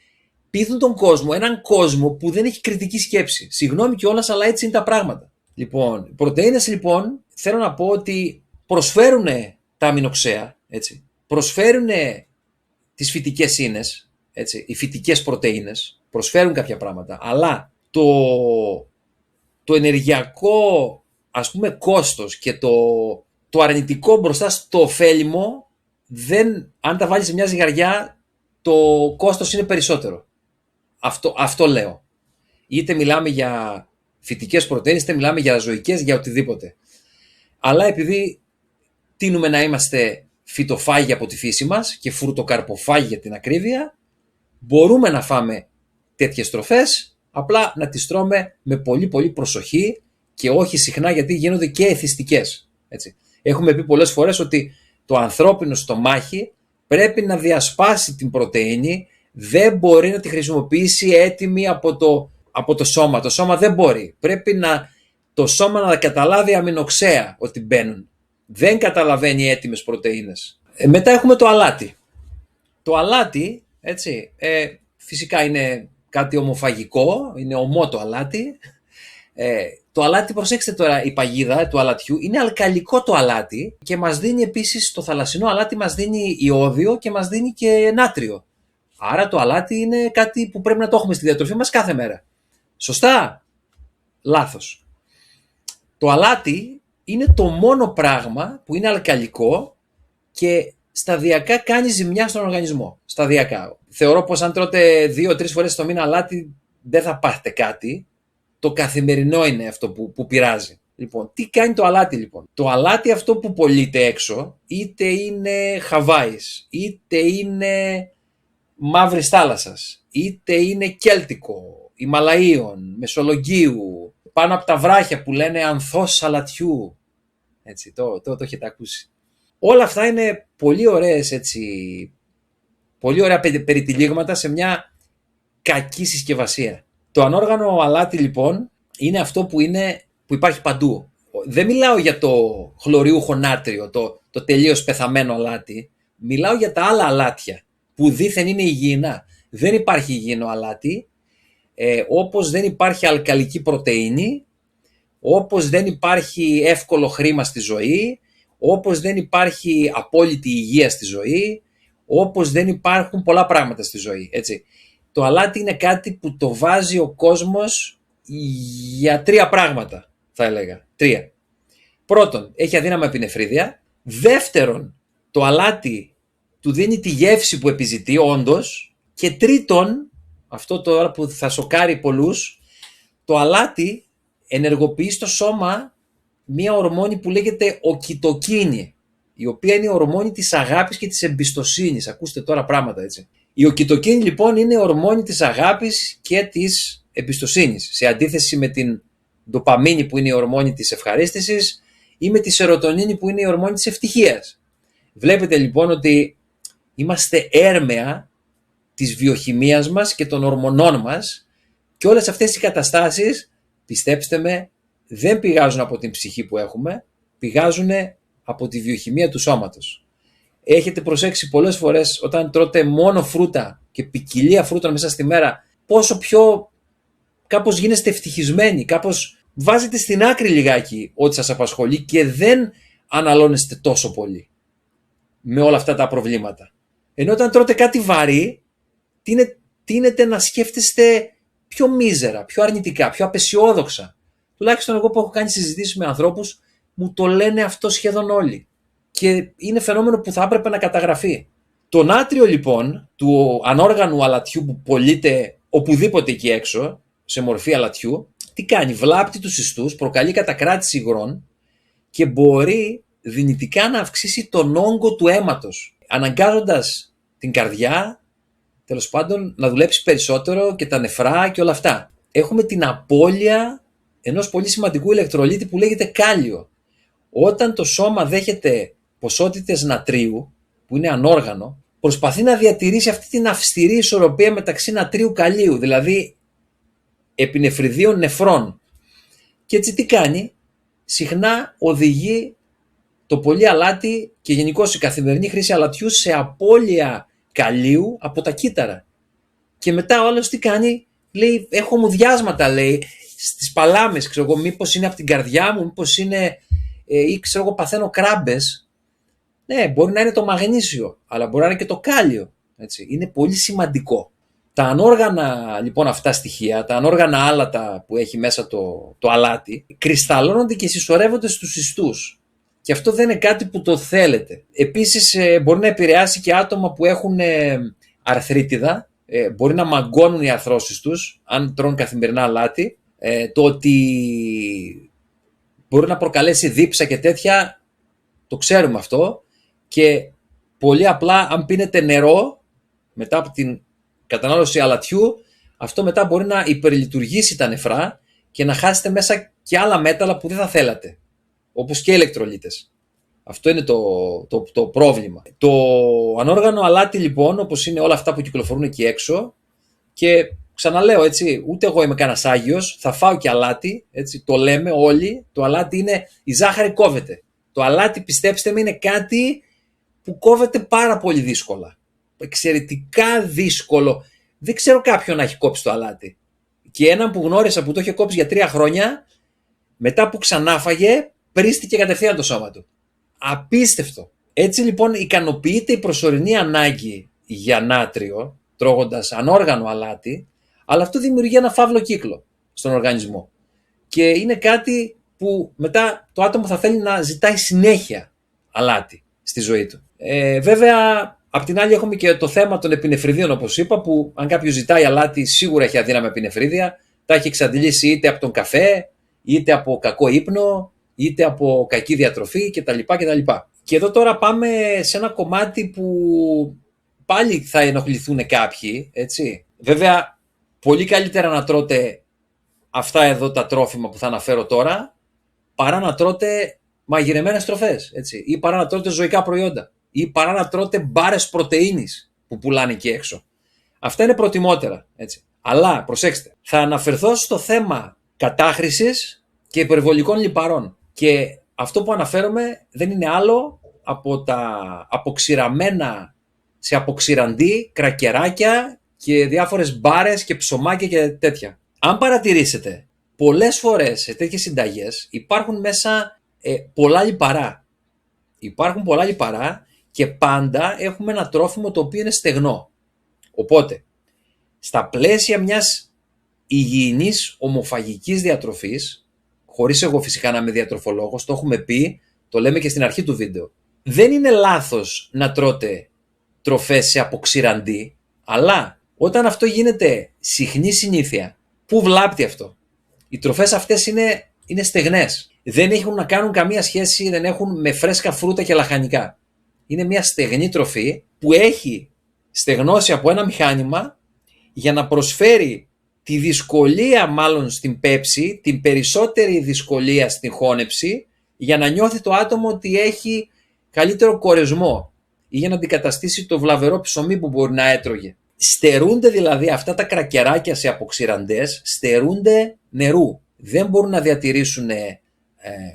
Πείθουν τον κόσμο, έναν κόσμο που δεν έχει κριτική σκέψη. Συγγνώμη κιόλας, αλλά έτσι είναι τα πράγματα. Λοιπόν, οι πρωτεΐνες, λοιπόν, θέλω να πω ότι προσφέρουν τα αμινοξέα, έτσι. Προσφέρουν τις φυτικές ίνες, έτσι. Οι φυτικές πρωτεΐνες προσφέρουν κάποια πράγματα, αλλά το ενεργειακό, ας πούμε, κόστος και το αρνητικό μπροστά στο ωφέλιμο, αν τα βάλεις σε μια ζυγαριά, το κόστος είναι περισσότερο. Αυτό λέω. Είτε μιλάμε για φυτικές πρωτεΐνες, είτε μιλάμε για ζωικές, για οτιδήποτε. Αλλά επειδή τείνουμε να είμαστε φυτοφάγοι από τη φύση μας και φρουτοκαρποφάγοι για την ακρίβεια, μπορούμε να φάμε τέτοιες τροφές, απλά να τις τρώμε με πολύ πολύ προσοχή και όχι συχνά, γιατί γίνονται και εθιστικές. Έτσι. Έχουμε πει πολλές φορές ότι το ανθρώπινο στομάχι πρέπει να διασπάσει την πρωτεΐνη, δεν μπορεί να τη χρησιμοποιήσει έτοιμη από το σώμα. Το σώμα δεν μπορεί. Πρέπει το σώμα να καταλάβει αμινοξέα ότι μπαίνουν. Δεν καταλαβαίνει έτοιμες πρωτεΐνες. Μετά έχουμε το αλάτι. Το αλάτι, έτσι, φυσικά είναι κάτι ομοφαγικό, είναι ομό το αλάτι. Το αλάτι, προσέξτε τώρα, η παγίδα του αλατιού είναι αλκαλικό το αλάτι και μας δίνει επίσης, το θαλασσινό αλάτι μας δίνει ιώδιο και μας δίνει και νάτριο. Άρα το αλάτι είναι κάτι που πρέπει να το έχουμε στη διατροφή μας κάθε μέρα. Σωστά? Λάθος. Το αλάτι είναι το μόνο πράγμα που είναι αλκαλικό και σταδιακά κάνει ζημιά στον οργανισμό. Σταδιακά. Θεωρώ πως αν τρώτε 2-3 φορές το μήνα αλάτι δεν θα πάθετε κάτι. Το καθημερινό είναι αυτό που πειράζει. Λοιπόν, τι κάνει το αλάτι λοιπόν? Το αλάτι αυτό που πωλείται έξω, είτε είναι Χαβάης, είτε είναι Μαύρης Θάλασσας, είτε είναι Κέλτικο, Ιμαλαίων, Μεσολογγίου, πάνω από τα βράχια που λένε ανθός αλατιού. Έτσι, το έχετε ακούσει. Όλα αυτά είναι πολύ ωραίες, έτσι, πολύ ωραία περιτυλίγματα σε μια κακή συσκευασία. Το ανόργανο αλάτι λοιπόν είναι αυτό που υπάρχει παντού. Δεν μιλάω για το χλωριούχο νάτριο, το τελείως πεθαμένο αλάτι. Μιλάω για τα άλλα αλάτια που δήθεν είναι υγιεινά. Δεν υπάρχει υγιεινό αλάτι, όπως δεν υπάρχει αλκαλική πρωτεΐνη, όπως δεν υπάρχει εύκολο χρήμα στη ζωή, όπως δεν υπάρχει απόλυτη υγεία στη ζωή, όπως δεν υπάρχουν πολλά πράγματα στη ζωή. Έτσι. Το αλάτι είναι κάτι που το βάζει ο κόσμος για 3 πράγματα, θα έλεγα. 3. Πρώτον, έχει αδύναμα επινεφρίδια. Δεύτερον, το αλάτι του δίνει τη γεύση που επιζητεί όντως. Και τρίτον, αυτό τώρα που θα σοκάρει πολλούς, το αλάτι ενεργοποιεί στο σώμα μία ορμόνη που λέγεται οκιτοκίνη, η οποία είναι η ορμόνη της αγάπης και της εμπιστοσύνης. Ακούστε τώρα πράγματα, έτσι. Η οκιτοκίνη λοιπόν είναι η ορμόνη της αγάπης και της εμπιστοσύνης, σε αντίθεση με την ντοπαμίνη που είναι η ορμόνη της ευχαρίστησης ή με τη σερωτονίνη που είναι η ορμόνη της ευτυχίας. Βλέπετε λοιπόν ότι είμαστε έρμεα της βιοχημίας μας και των ορμονών μας και όλες αυτές οι καταστάσεις, πιστέψτε με, δεν πηγάζουν από την ψυχή που έχουμε, πηγάζουν από τη βιοχημία του σώματος. Έχετε προσέξει πολλές φορές όταν τρώτε μόνο φρούτα και ποικιλία φρούτων μέσα στη μέρα, πόσο πιο κάπως γίνεστε ευτυχισμένοι, κάπως βάζετε στην άκρη λιγάκι ό,τι σας απασχολεί και δεν αναλώνεστε τόσο πολύ με όλα αυτά τα προβλήματα. Ενώ όταν τρώτε κάτι βαρύ, τείνετε να σκέφτεστε πιο μίζερα, πιο αρνητικά, πιο απεσιόδοξα. Τουλάχιστον εγώ που έχω κάνει συζητήσεις με ανθρώπους, μου το λένε αυτό σχεδόν όλοι. Και είναι φαινόμενο που θα έπρεπε να καταγραφεί. Το νάτριο λοιπόν του ανόργανου αλατιού που πωλείται οπουδήποτε εκεί έξω, σε μορφή αλατιού, τι κάνει? Βλάπτει τους ιστούς, προκαλεί κατακράτηση υγρών και μπορεί δυνητικά να αυξήσει τον όγκο του αίματος, αναγκάζοντας την καρδιά, τέλος πάντων, να δουλέψει περισσότερο και τα νεφρά και όλα αυτά. Έχουμε την απώλεια ενός πολύ σημαντικού ηλεκτρολίτη που λέγεται κάλιο. Όταν το σώμα δέχεται ποσότητες νατρίου, που είναι ανόργανο, προσπαθεί να διατηρήσει αυτή την αυστηρή ισορροπία μεταξύ νατρίου-καλίου, δηλαδή επινεφριδίων νεφρών. Και έτσι τι κάνει? Συχνά οδηγεί το πολύ αλάτι και γενικώς η καθημερινή χρήση αλατιού σε απώλεια καλίου από τα κύτταρα. Και μετά ο άλλος τι κάνει? Λέει, έχω μουδιάσματα, λέει, στις παλάμες, ξέρω εγώ, μήπως είναι από την καρδιά μου, μήπως είναι ή ξέρω εγώ παθαίνω κράμπες. Ναι, μπορεί να είναι το μαγνήσιο, αλλά μπορεί να είναι και το κάλιο. Έτσι. Είναι πολύ σημαντικό. Τα ανόργανα λοιπόν αυτά στοιχεία, τα ανόργανα άλατα που έχει μέσα το αλάτι, κρυσταλλώνονται και συσσωρεύονται στους ιστούς. Και αυτό δεν είναι κάτι που το θέλετε. Επίσης μπορεί να επηρεάσει και άτομα που έχουν αρθρίτιδα, μπορεί να μαγκώνουν οι αρθρώσεις τους αν τρώνε καθημερινά αλάτι. Το ότι μπορεί να προκαλέσει δίψα και τέτοια, το ξέρουμε αυτό. Και πολύ απλά αν πίνετε νερό μετά από την κατανάλωση αλατιού, αυτό μετά μπορεί να υπερλειτουργήσει τα νεφρά και να χάσετε μέσα και άλλα μέταλλα που δεν θα θέλατε, όπως και ηλεκτρολίτες. Αυτό είναι το πρόβλημα. Το ανόργανο αλάτι λοιπόν, όπως είναι όλα αυτά που κυκλοφορούν εκεί έξω, και ξαναλέω έτσι, ούτε εγώ είμαι κανένας Άγιος, θα φάω και αλάτι, έτσι, το λέμε όλοι, το αλάτι είναι, η ζάχαρη κόβεται. Το αλάτι, πιστέψτε με, είναι κάτι που κόβεται πάρα πολύ δύσκολα. Εξαιρετικά δύσκολο. Δεν ξέρω κάποιον να έχει κόψει το αλάτι. Και έναν που γνώρισα που το είχε κόψει για 3 χρόνια, μετά που ξανάφαγε, πρίστηκε κατευθείαν το σώμα του. Απίστευτο. Έτσι λοιπόν ικανοποιείται η προσωρινή ανάγκη για νάτριο, τρώγοντας ανόργανο αλάτι, αλλά αυτό δημιουργεί ένα φαύλο κύκλο στον οργανισμό. Και είναι κάτι που μετά το άτομο θα θέλει να ζητάει συνέχεια αλάτι στη ζωή του. Βέβαια, απ' την άλλη έχουμε και το θέμα των επινεφριδίων, όπως είπα, που αν κάποιος ζητάει αλάτι σίγουρα έχει αδύναμα επινεφρίδια, τα έχει εξαντλήσει είτε από τον καφέ, είτε από κακό ύπνο, είτε από κακή διατροφή κτλ. Και εδώ τώρα πάμε σε ένα κομμάτι που πάλι θα ενοχληθούν κάποιοι, έτσι. Βέβαια, πολύ καλύτερα να τρώτε αυτά εδώ τα τρόφιμα που θα αναφέρω τώρα, παρά να τρώτε μαγειρεμένες τροφές, έτσι, ή παρά να τρώτε ζωικά προϊόντα, ή παρά να τρώτε μπάρες πρωτεΐνης που πουλάνε εκεί έξω. Αυτά είναι προτιμότερα, έτσι. Αλλά, προσέξτε, θα αναφερθώ στο θέμα κατάχρησης και υπερβολικών λιπαρών. Και αυτό που αναφέρομαι δεν είναι άλλο από τα αποξηραμένα σε αποξηραντή κρακεράκια και διάφορες μπάρες και ψωμάκια και τέτοια. Αν παρατηρήσετε, πολλές φορές σε τέτοιες συνταγές υπάρχουν μέσα πολλά λιπαρά. Υπάρχουν πολλά λιπαρά και πάντα έχουμε ένα τρόφιμο το οποίο είναι στεγνό. Οπότε, στα πλαίσια μιας υγιεινής ομοφαγικής διατροφής, χωρίς εγώ φυσικά να είμαι διατροφολόγος, το έχουμε πει, το λέμε και στην αρχή του βίντεο, δεν είναι λάθος να τρώτε τροφές σε αποξηραντή, αλλά όταν αυτό γίνεται συχνή συνήθεια, πού βλάπτει αυτό? Οι τροφές αυτές είναι στεγνές. Δεν έχουν να κάνουν καμία σχέση, δεν έχουν με φρέσκα φρούτα και λαχανικά. Είναι μια στεγνή τροφή που έχει στεγνώσει από ένα μηχάνημα για να προσφέρει τη δυσκολία μάλλον στην πέψη, την περισσότερη δυσκολία στην χώνεψη, για να νιώθει το άτομο ότι έχει καλύτερο κορεσμό ή για να αντικαταστήσει το βλαβερό ψωμί που μπορεί να έτρωγε. Στερούνται δηλαδή αυτά τα κρακεράκια σε αποξηραντές, στερούνται νερού. Δεν μπορούν να διατηρήσουν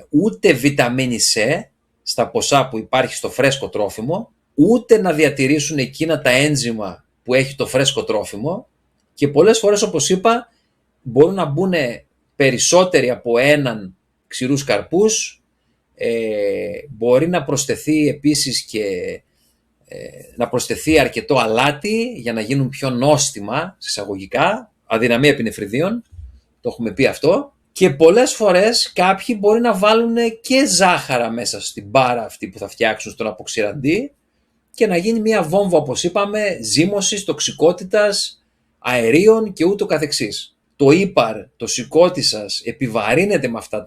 ούτε βιταμίνη C στα ποσά που υπάρχει στο φρέσκο τρόφιμο, ούτε να διατηρήσουν εκείνα τα ένζημα που έχει το φρέσκο τρόφιμο, και πολλές φορές, όπως είπα, μπορούν να μπουν περισσότεροι από έναν ξηρούς καρπούς, μπορεί να προσθεθεί επίσης και να προσθεθεί αρκετό αλάτι για να γίνουν πιο νόστιμα, εισαγωγικά, αδυναμία επινεφριδίων, το έχουμε πει αυτό, και πολλές φορές κάποιοι μπορεί να βάλουν και ζάχαρα μέσα στην μπάρα αυτή που θα φτιάξουν στον αποξηραντή και να γίνει μια βόμβα, όπως είπαμε, ζύμωσης, τοξικότητας, αερίων και ούτω καθεξής. Το ύπαρ, το σηκώτη σας επιβαρύνεται με αυτά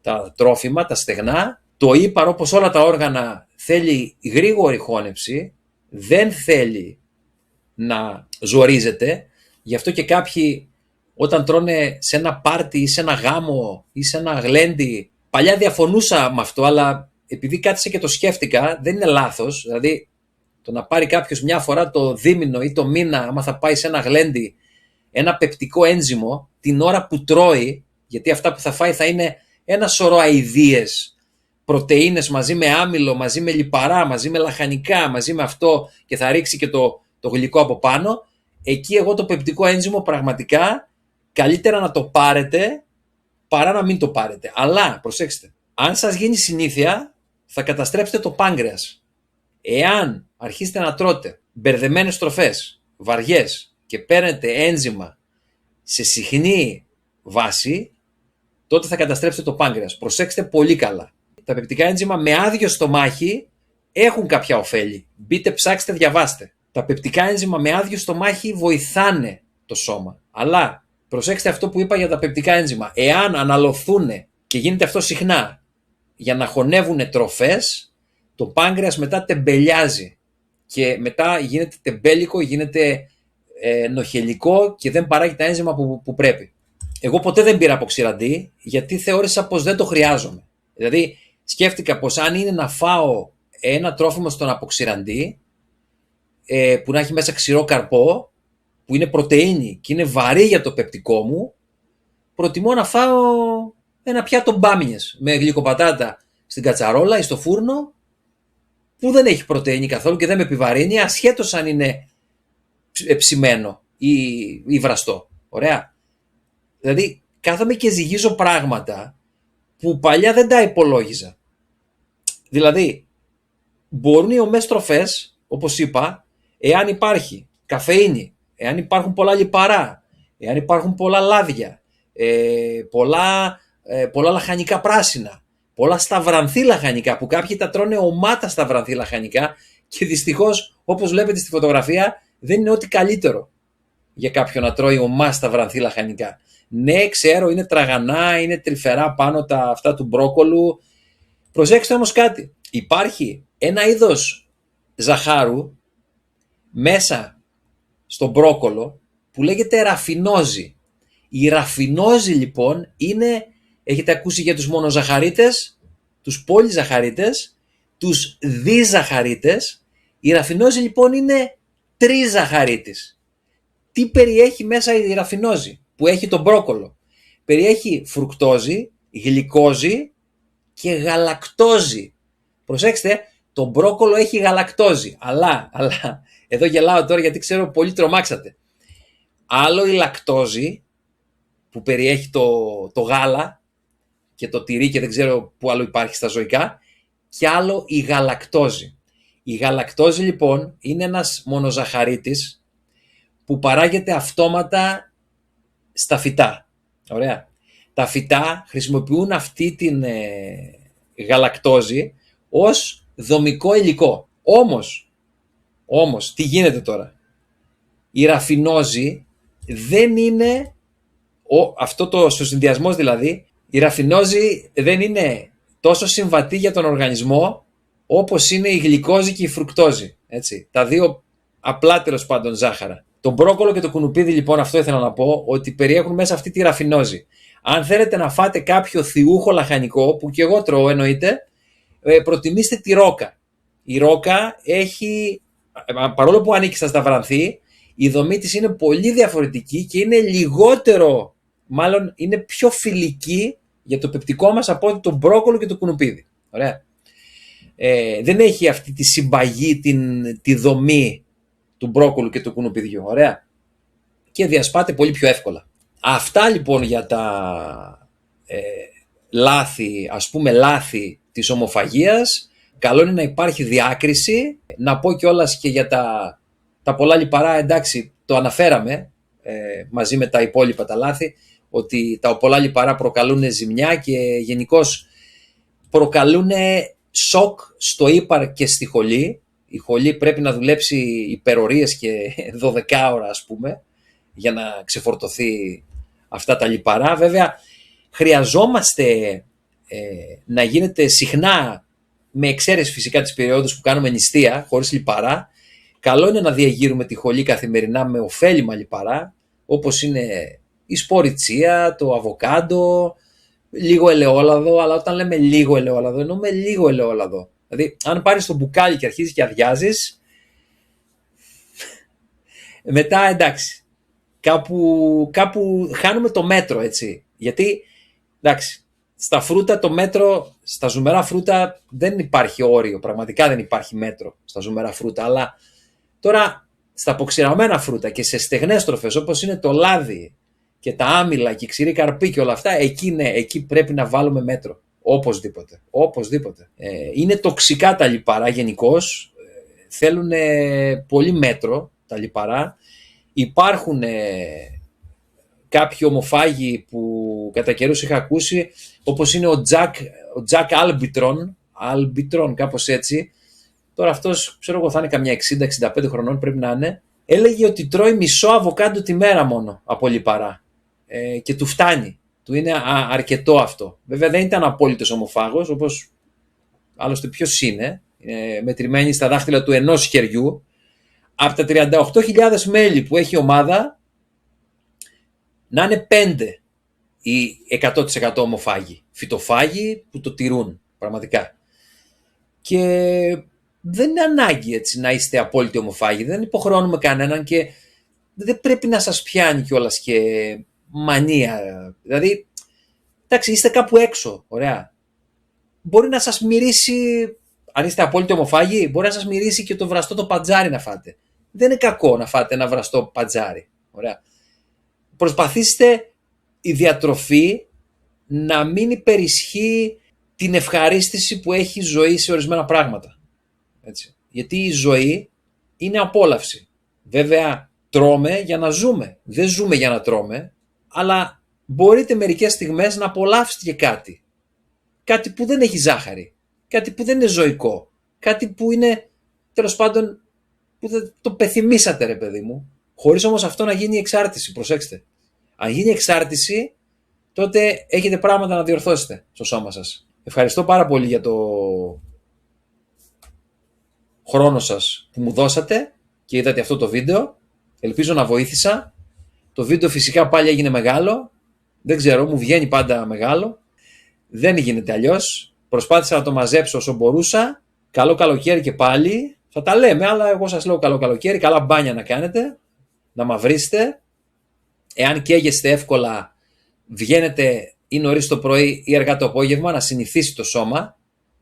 τα τρόφιμα, τα στεγνά. Το ύπαρ, όπως όλα τα όργανα, θέλει γρήγορη χώνεψη, δεν θέλει να ζορίζεται. Γι' αυτό και κάποιοι όταν τρώνε σε ένα πάρτι ή σε ένα γάμο ή σε ένα γλέντι, παλιά διαφωνούσα με αυτό, αλλά επειδή κάθισα και το σκέφτηκα, δεν είναι λάθος. Δηλαδή, το να πάρει κάποιος μια φορά το δίμηνο ή το μήνα, άμα θα πάει σε ένα γλέντι, ένα πεπτικό ένζυμο την ώρα που τρώει, γιατί αυτά που θα φάει θα είναι ένα σωρό αηδίες, πρωτεΐνες μαζί με άμυλο, μαζί με λιπαρά, μαζί με λαχανικά, μαζί με αυτό, και θα ρίξει και το γλυκό από πάνω. Εκεί εγώ το πεπτικό ένζυμο πραγματικά καλύτερα να το πάρετε παρά να μην το πάρετε. Αλλά προσέξτε, αν σας γίνει συνήθεια θα καταστρέψετε το πάγκρεας. Εάν αρχίσετε να τρώτε μπερδεμένες τροφές, βαριές, και παίρνετε ένζημα σε συχνή βάση, τότε θα καταστρέψετε το πάγκρεας. Προσέξτε πολύ καλά. Τα πεπτικά ένζημα με άδειο στομάχι έχουν κάποια ωφέλη. Μπείτε, ψάξτε, διαβάστε. Τα πεπτικά ένζημα με άδειο στομάχι βοηθάνε το σώμα. Αλλά προσέξτε αυτό που είπα για τα πεπτικά ένζημα. Εάν αναλωθούν, και γίνεται αυτό συχνά, για να χωνεύουν τροφές, το πάγκρεας μετά τεμπελιάζει και μετά γίνεται τεμπέλικο, γίνεται νοχελικό και δεν παράγει τα ένζημα που πρέπει. Εγώ ποτέ δεν πήρα αποξηραντή, γιατί θεώρησα πως δεν το χρειάζομαι. Δηλαδή, σκέφτηκα πως αν είναι να φάω ένα τρόφιμο στον αποξηραντή, που να έχει μέσα ξηρό καρπό, που είναι πρωτεΐνη και είναι βαρύ για το πεπτικό μου, προτιμώ να φάω ένα πιάτο μπάμιες με γλυκοπατάτα στην κατσαρόλα ή στο φούρνο, που δεν έχει πρωτεΐνη καθόλου και δεν με επιβαρύνει, ασχέτως αν είναι ψημένο ή βραστό. Ωραία. Δηλαδή κάθομαι και ζυγίζω πράγματα που παλιά δεν τα υπολόγιζα. Δηλαδή μπορούν οι ομές τροφές, όπως είπα, εάν υπάρχει καφεΐνη, εάν υπάρχουν πολλά λιπαρά, εάν υπάρχουν πολλά λάδια, πολλά λαχανικά πράσινα, πολλά σταυρανθή λαχανικά, που κάποιοι τα τρώνε ομά τα σταυρανθή λαχανικά και δυστυχώς, όπως βλέπετε στη φωτογραφία, δεν είναι ό,τι καλύτερο για κάποιον να τρώει ομά σταυρανθή λαχανικά. Ναι, ξέρω, είναι τραγανά, είναι τρυφερά πάνω αυτά του μπρόκολου. Προσέξτε όμως κάτι. Υπάρχει ένα είδος ζαχάρου μέσα στο μπρόκολο που λέγεται ραφινόζη. Η ραφινόζη λοιπόν είναι, έχετε ακούσει για τους μονοζαχαρίτες, τους πολυζαχαρίτες, τους διζαχαρίτες. Η ραφινόζη λοιπόν είναι τριζαχαρίτης. Τι περιέχει μέσα η ραφινόζη που έχει το μπρόκολο? Περιέχει φρουκτόζη, γλυκόζη και γαλακτόζη. Προσέξτε, το μπρόκολο έχει γαλακτόζη. Αλλά, εδώ γελάω τώρα γιατί ξέρω πολύ τρομάξατε. Άλλο η λακτόζη που περιέχει το γάλα και το τυρί και δεν ξέρω που άλλο υπάρχει στα ζωικά, και άλλο η γαλακτόζη. Η γαλακτόζη λοιπόν είναι ένας μονοζαχαρίτης που παράγεται αυτόματα στα φυτά. Ωραία. Τα φυτά χρησιμοποιούν αυτή την γαλακτόζη ως δομικό υλικό. Όμως, τι γίνεται τώρα? Η ραφινόζη δεν είναι, αυτό το συνδυασμός δηλαδή, η ραφινόζη δεν είναι τόσο συμβατή για τον οργανισμό όπως είναι η γλυκόζη και η φρουκτόζη. Έτσι. Τα δύο απλά τέλος πάντων ζάχαρα. Το μπρόκολο και το κουνουπίδι λοιπόν, αυτό ήθελα να πω, ότι περιέχουν μέσα αυτή τη ραφινόζη. Αν θέλετε να φάτε κάποιο θιούχο λαχανικό, που και εγώ τρώω εννοείται, προτιμήστε τη ρόκα. Η ρόκα έχει, παρόλο που ανήκει στα σταυρανθή, η δομή της είναι πολύ διαφορετική και είναι λιγότερο, μάλλον είναι πιο φιλική για το πεπτικό μας από ότι το μπρόκολο και το κουνουπίδι. Ωραία. Δεν έχει αυτή τη συμπαγή, τη δομή του μπρόκολου και του κουνουπιδιού. Ωραία. Και διασπάται πολύ πιο εύκολα. Αυτά λοιπόν για τα λάθη, ας πούμε λάθη της ομοφαγίας. Καλό είναι να υπάρχει διάκριση. Να πω κιόλας και για τα πολλά λιπαρά, εντάξει, το αναφέραμε μαζί με τα υπόλοιπα τα λάθη, ότι τα πολλά λιπαρά προκαλούν ζημιά και γενικώς προκαλούν σοκ στο ύπαρ και στη χολή. Η χολή πρέπει να δουλέψει υπερορίες και 12 ώρα ας πούμε για να ξεφορτωθεί αυτά τα λιπαρά. Βέβαια χρειαζόμαστε να γίνεται συχνά, με εξαίρεση φυσικά τις περιόδους που κάνουμε νηστεία χωρίς λιπαρά. Καλό είναι να διαγείρουμε τη χολή καθημερινά με ωφέλιμα λιπαρά, όπως είναι η σπόριτσία, το αβοκάντο, λίγο ελαιόλαδο. Αλλά όταν λέμε λίγο ελαιόλαδο, εννοούμε λίγο ελαιόλαδο. Δηλαδή, αν πάρεις το μπουκάλι και αρχίζεις και αδειάζεις, μετά εντάξει, κάπου χάνουμε το μέτρο, έτσι. Γιατί, εντάξει, στα φρούτα το μέτρο, στα ζουμερά φρούτα δεν υπάρχει όριο, πραγματικά δεν υπάρχει μέτρο στα ζουμερά φρούτα, αλλά τώρα στα αποξηραμένα φρούτα και σε στεγνές τροφές όπως είναι το λάδι και τα άμυλα και η ξηρή καρπή και όλα αυτά, εκεί πρέπει να βάλουμε μέτρο. Οπωσδήποτε. Είναι τοξικά τα λιπαρά γενικώς, θέλουν πολύ μέτρο τα λιπαρά. Υπάρχουν κάποιοι ομοφάγοι που κατά καιρούς είχα ακούσει, όπως είναι ο Jack Albitron, κάπως έτσι. Τώρα αυτός, ξέρω εγώ, θα είναι καμιά 60-65 χρονών, πρέπει να είναι. Έλεγε ότι τρώει μισό αβοκάντο τη μέρα μόνο από λιπαρά και του φτάνει. Του είναι αρκετό αυτό. Βέβαια δεν ήταν απόλυτος ομοφάγος, όπως άλλωστε ποιος είναι, μετρημένη στα δάχτυλα του ενός χεριού. Από τα 38.000 μέλη που έχει η ομάδα, να είναι 5 ή 100% ομοφάγοι. Φυτοφάγοι που το τηρούν. Πραγματικά. Και δεν είναι ανάγκη έτσι να είστε απόλυτοι ομοφάγοι. Δεν υποχρεώνουμε κανέναν και δεν πρέπει να σας πιάνει κιόλας και μανία. Δηλαδή, εντάξει, είστε κάπου έξω, ωραία. Μπορεί να σας μυρίσει, αν είστε απόλυτοι ομοφάγοι, μπορεί να σας μυρίσει και το βραστό το πατζάρι να φάτε. Δεν είναι κακό να φάτε ένα βραστό πατζάρι, ωραία. Προσπαθήστε η διατροφή να μην υπερισχύει την ευχαρίστηση που έχει η ζωή σε ορισμένα πράγματα. Έτσι. Γιατί η ζωή είναι απόλαυση. Βέβαια τρώμε για να ζούμε. Δεν ζούμε για να τρώμε, αλλά μπορείτε μερικές στιγμές να απολαύσετε και κάτι. Κάτι που δεν έχει ζάχαρη. Κάτι που δεν είναι ζωικό. Κάτι που είναι, τέλος πάντων, που το πεθυμίσατε ρε παιδί μου. Χωρίς όμως αυτό να γίνει εξάρτηση. Προσέξτε. Αν γίνει εξάρτηση, τότε έχετε πράγματα να διορθώσετε στο σώμα σας. Ευχαριστώ πάρα πολύ για το χρόνο σας που μου δώσατε και είδατε αυτό το βίντεο. Ελπίζω να βοήθησα. Το βίντεο φυσικά πάλι έγινε μεγάλο. Δεν ξέρω, μου βγαίνει πάντα μεγάλο. Δεν γίνεται αλλιώς. Προσπάθησα να το μαζέψω όσο μπορούσα. Καλό καλοκαίρι και πάλι. Θα τα λέμε, αλλά εγώ σας λέω καλό καλοκαίρι. Καλά μπάνια να κάνετε. Να μαυρίσετε. Εάν καίγεστε εύκολα, βγαίνετε ή νωρίς το πρωί ή αργά το απόγευμα να συνηθίσει το σώμα,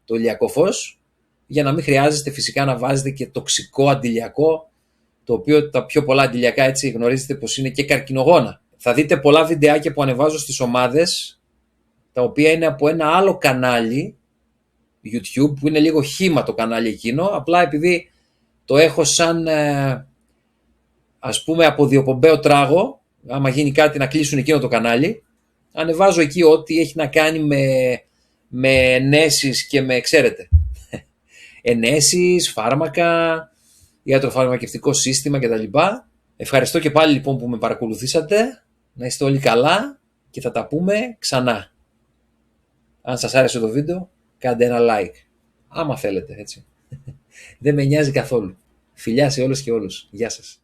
το ηλιακό φως, για να μην χρειάζεστε φυσικά να βάζετε και τοξικό αντιλιακό, το οποίο τα πιο πολλά αντιλιακά έτσι γνωρίζετε πως είναι και καρκινογόνα. Θα δείτε πολλά βιντεάκια που ανεβάζω στις ομάδες, τα οποία είναι από ένα άλλο κανάλι YouTube, που είναι λίγο χύμα το κανάλι εκείνο, απλά επειδή το έχω σαν ας πούμε αποδιοπομπαίο τράγο, άμα γίνει κάτι να κλείσουν εκείνο το κανάλι, ανεβάζω εκεί ό,τι έχει να κάνει με ενέσεις και με, ξέρετε, ενέσεις, φάρμακα, ιατροφαρμακευτικό σύστημα κτλ. Ευχαριστώ και πάλι λοιπόν που με παρακολουθήσατε. Να είστε όλοι καλά και θα τα πούμε ξανά. Αν σας άρεσε το βίντεο, κάντε ένα like. Άμα θέλετε, έτσι. Δεν με νοιάζει καθόλου. Φιλιά σε όλους και όλους. Γεια σας.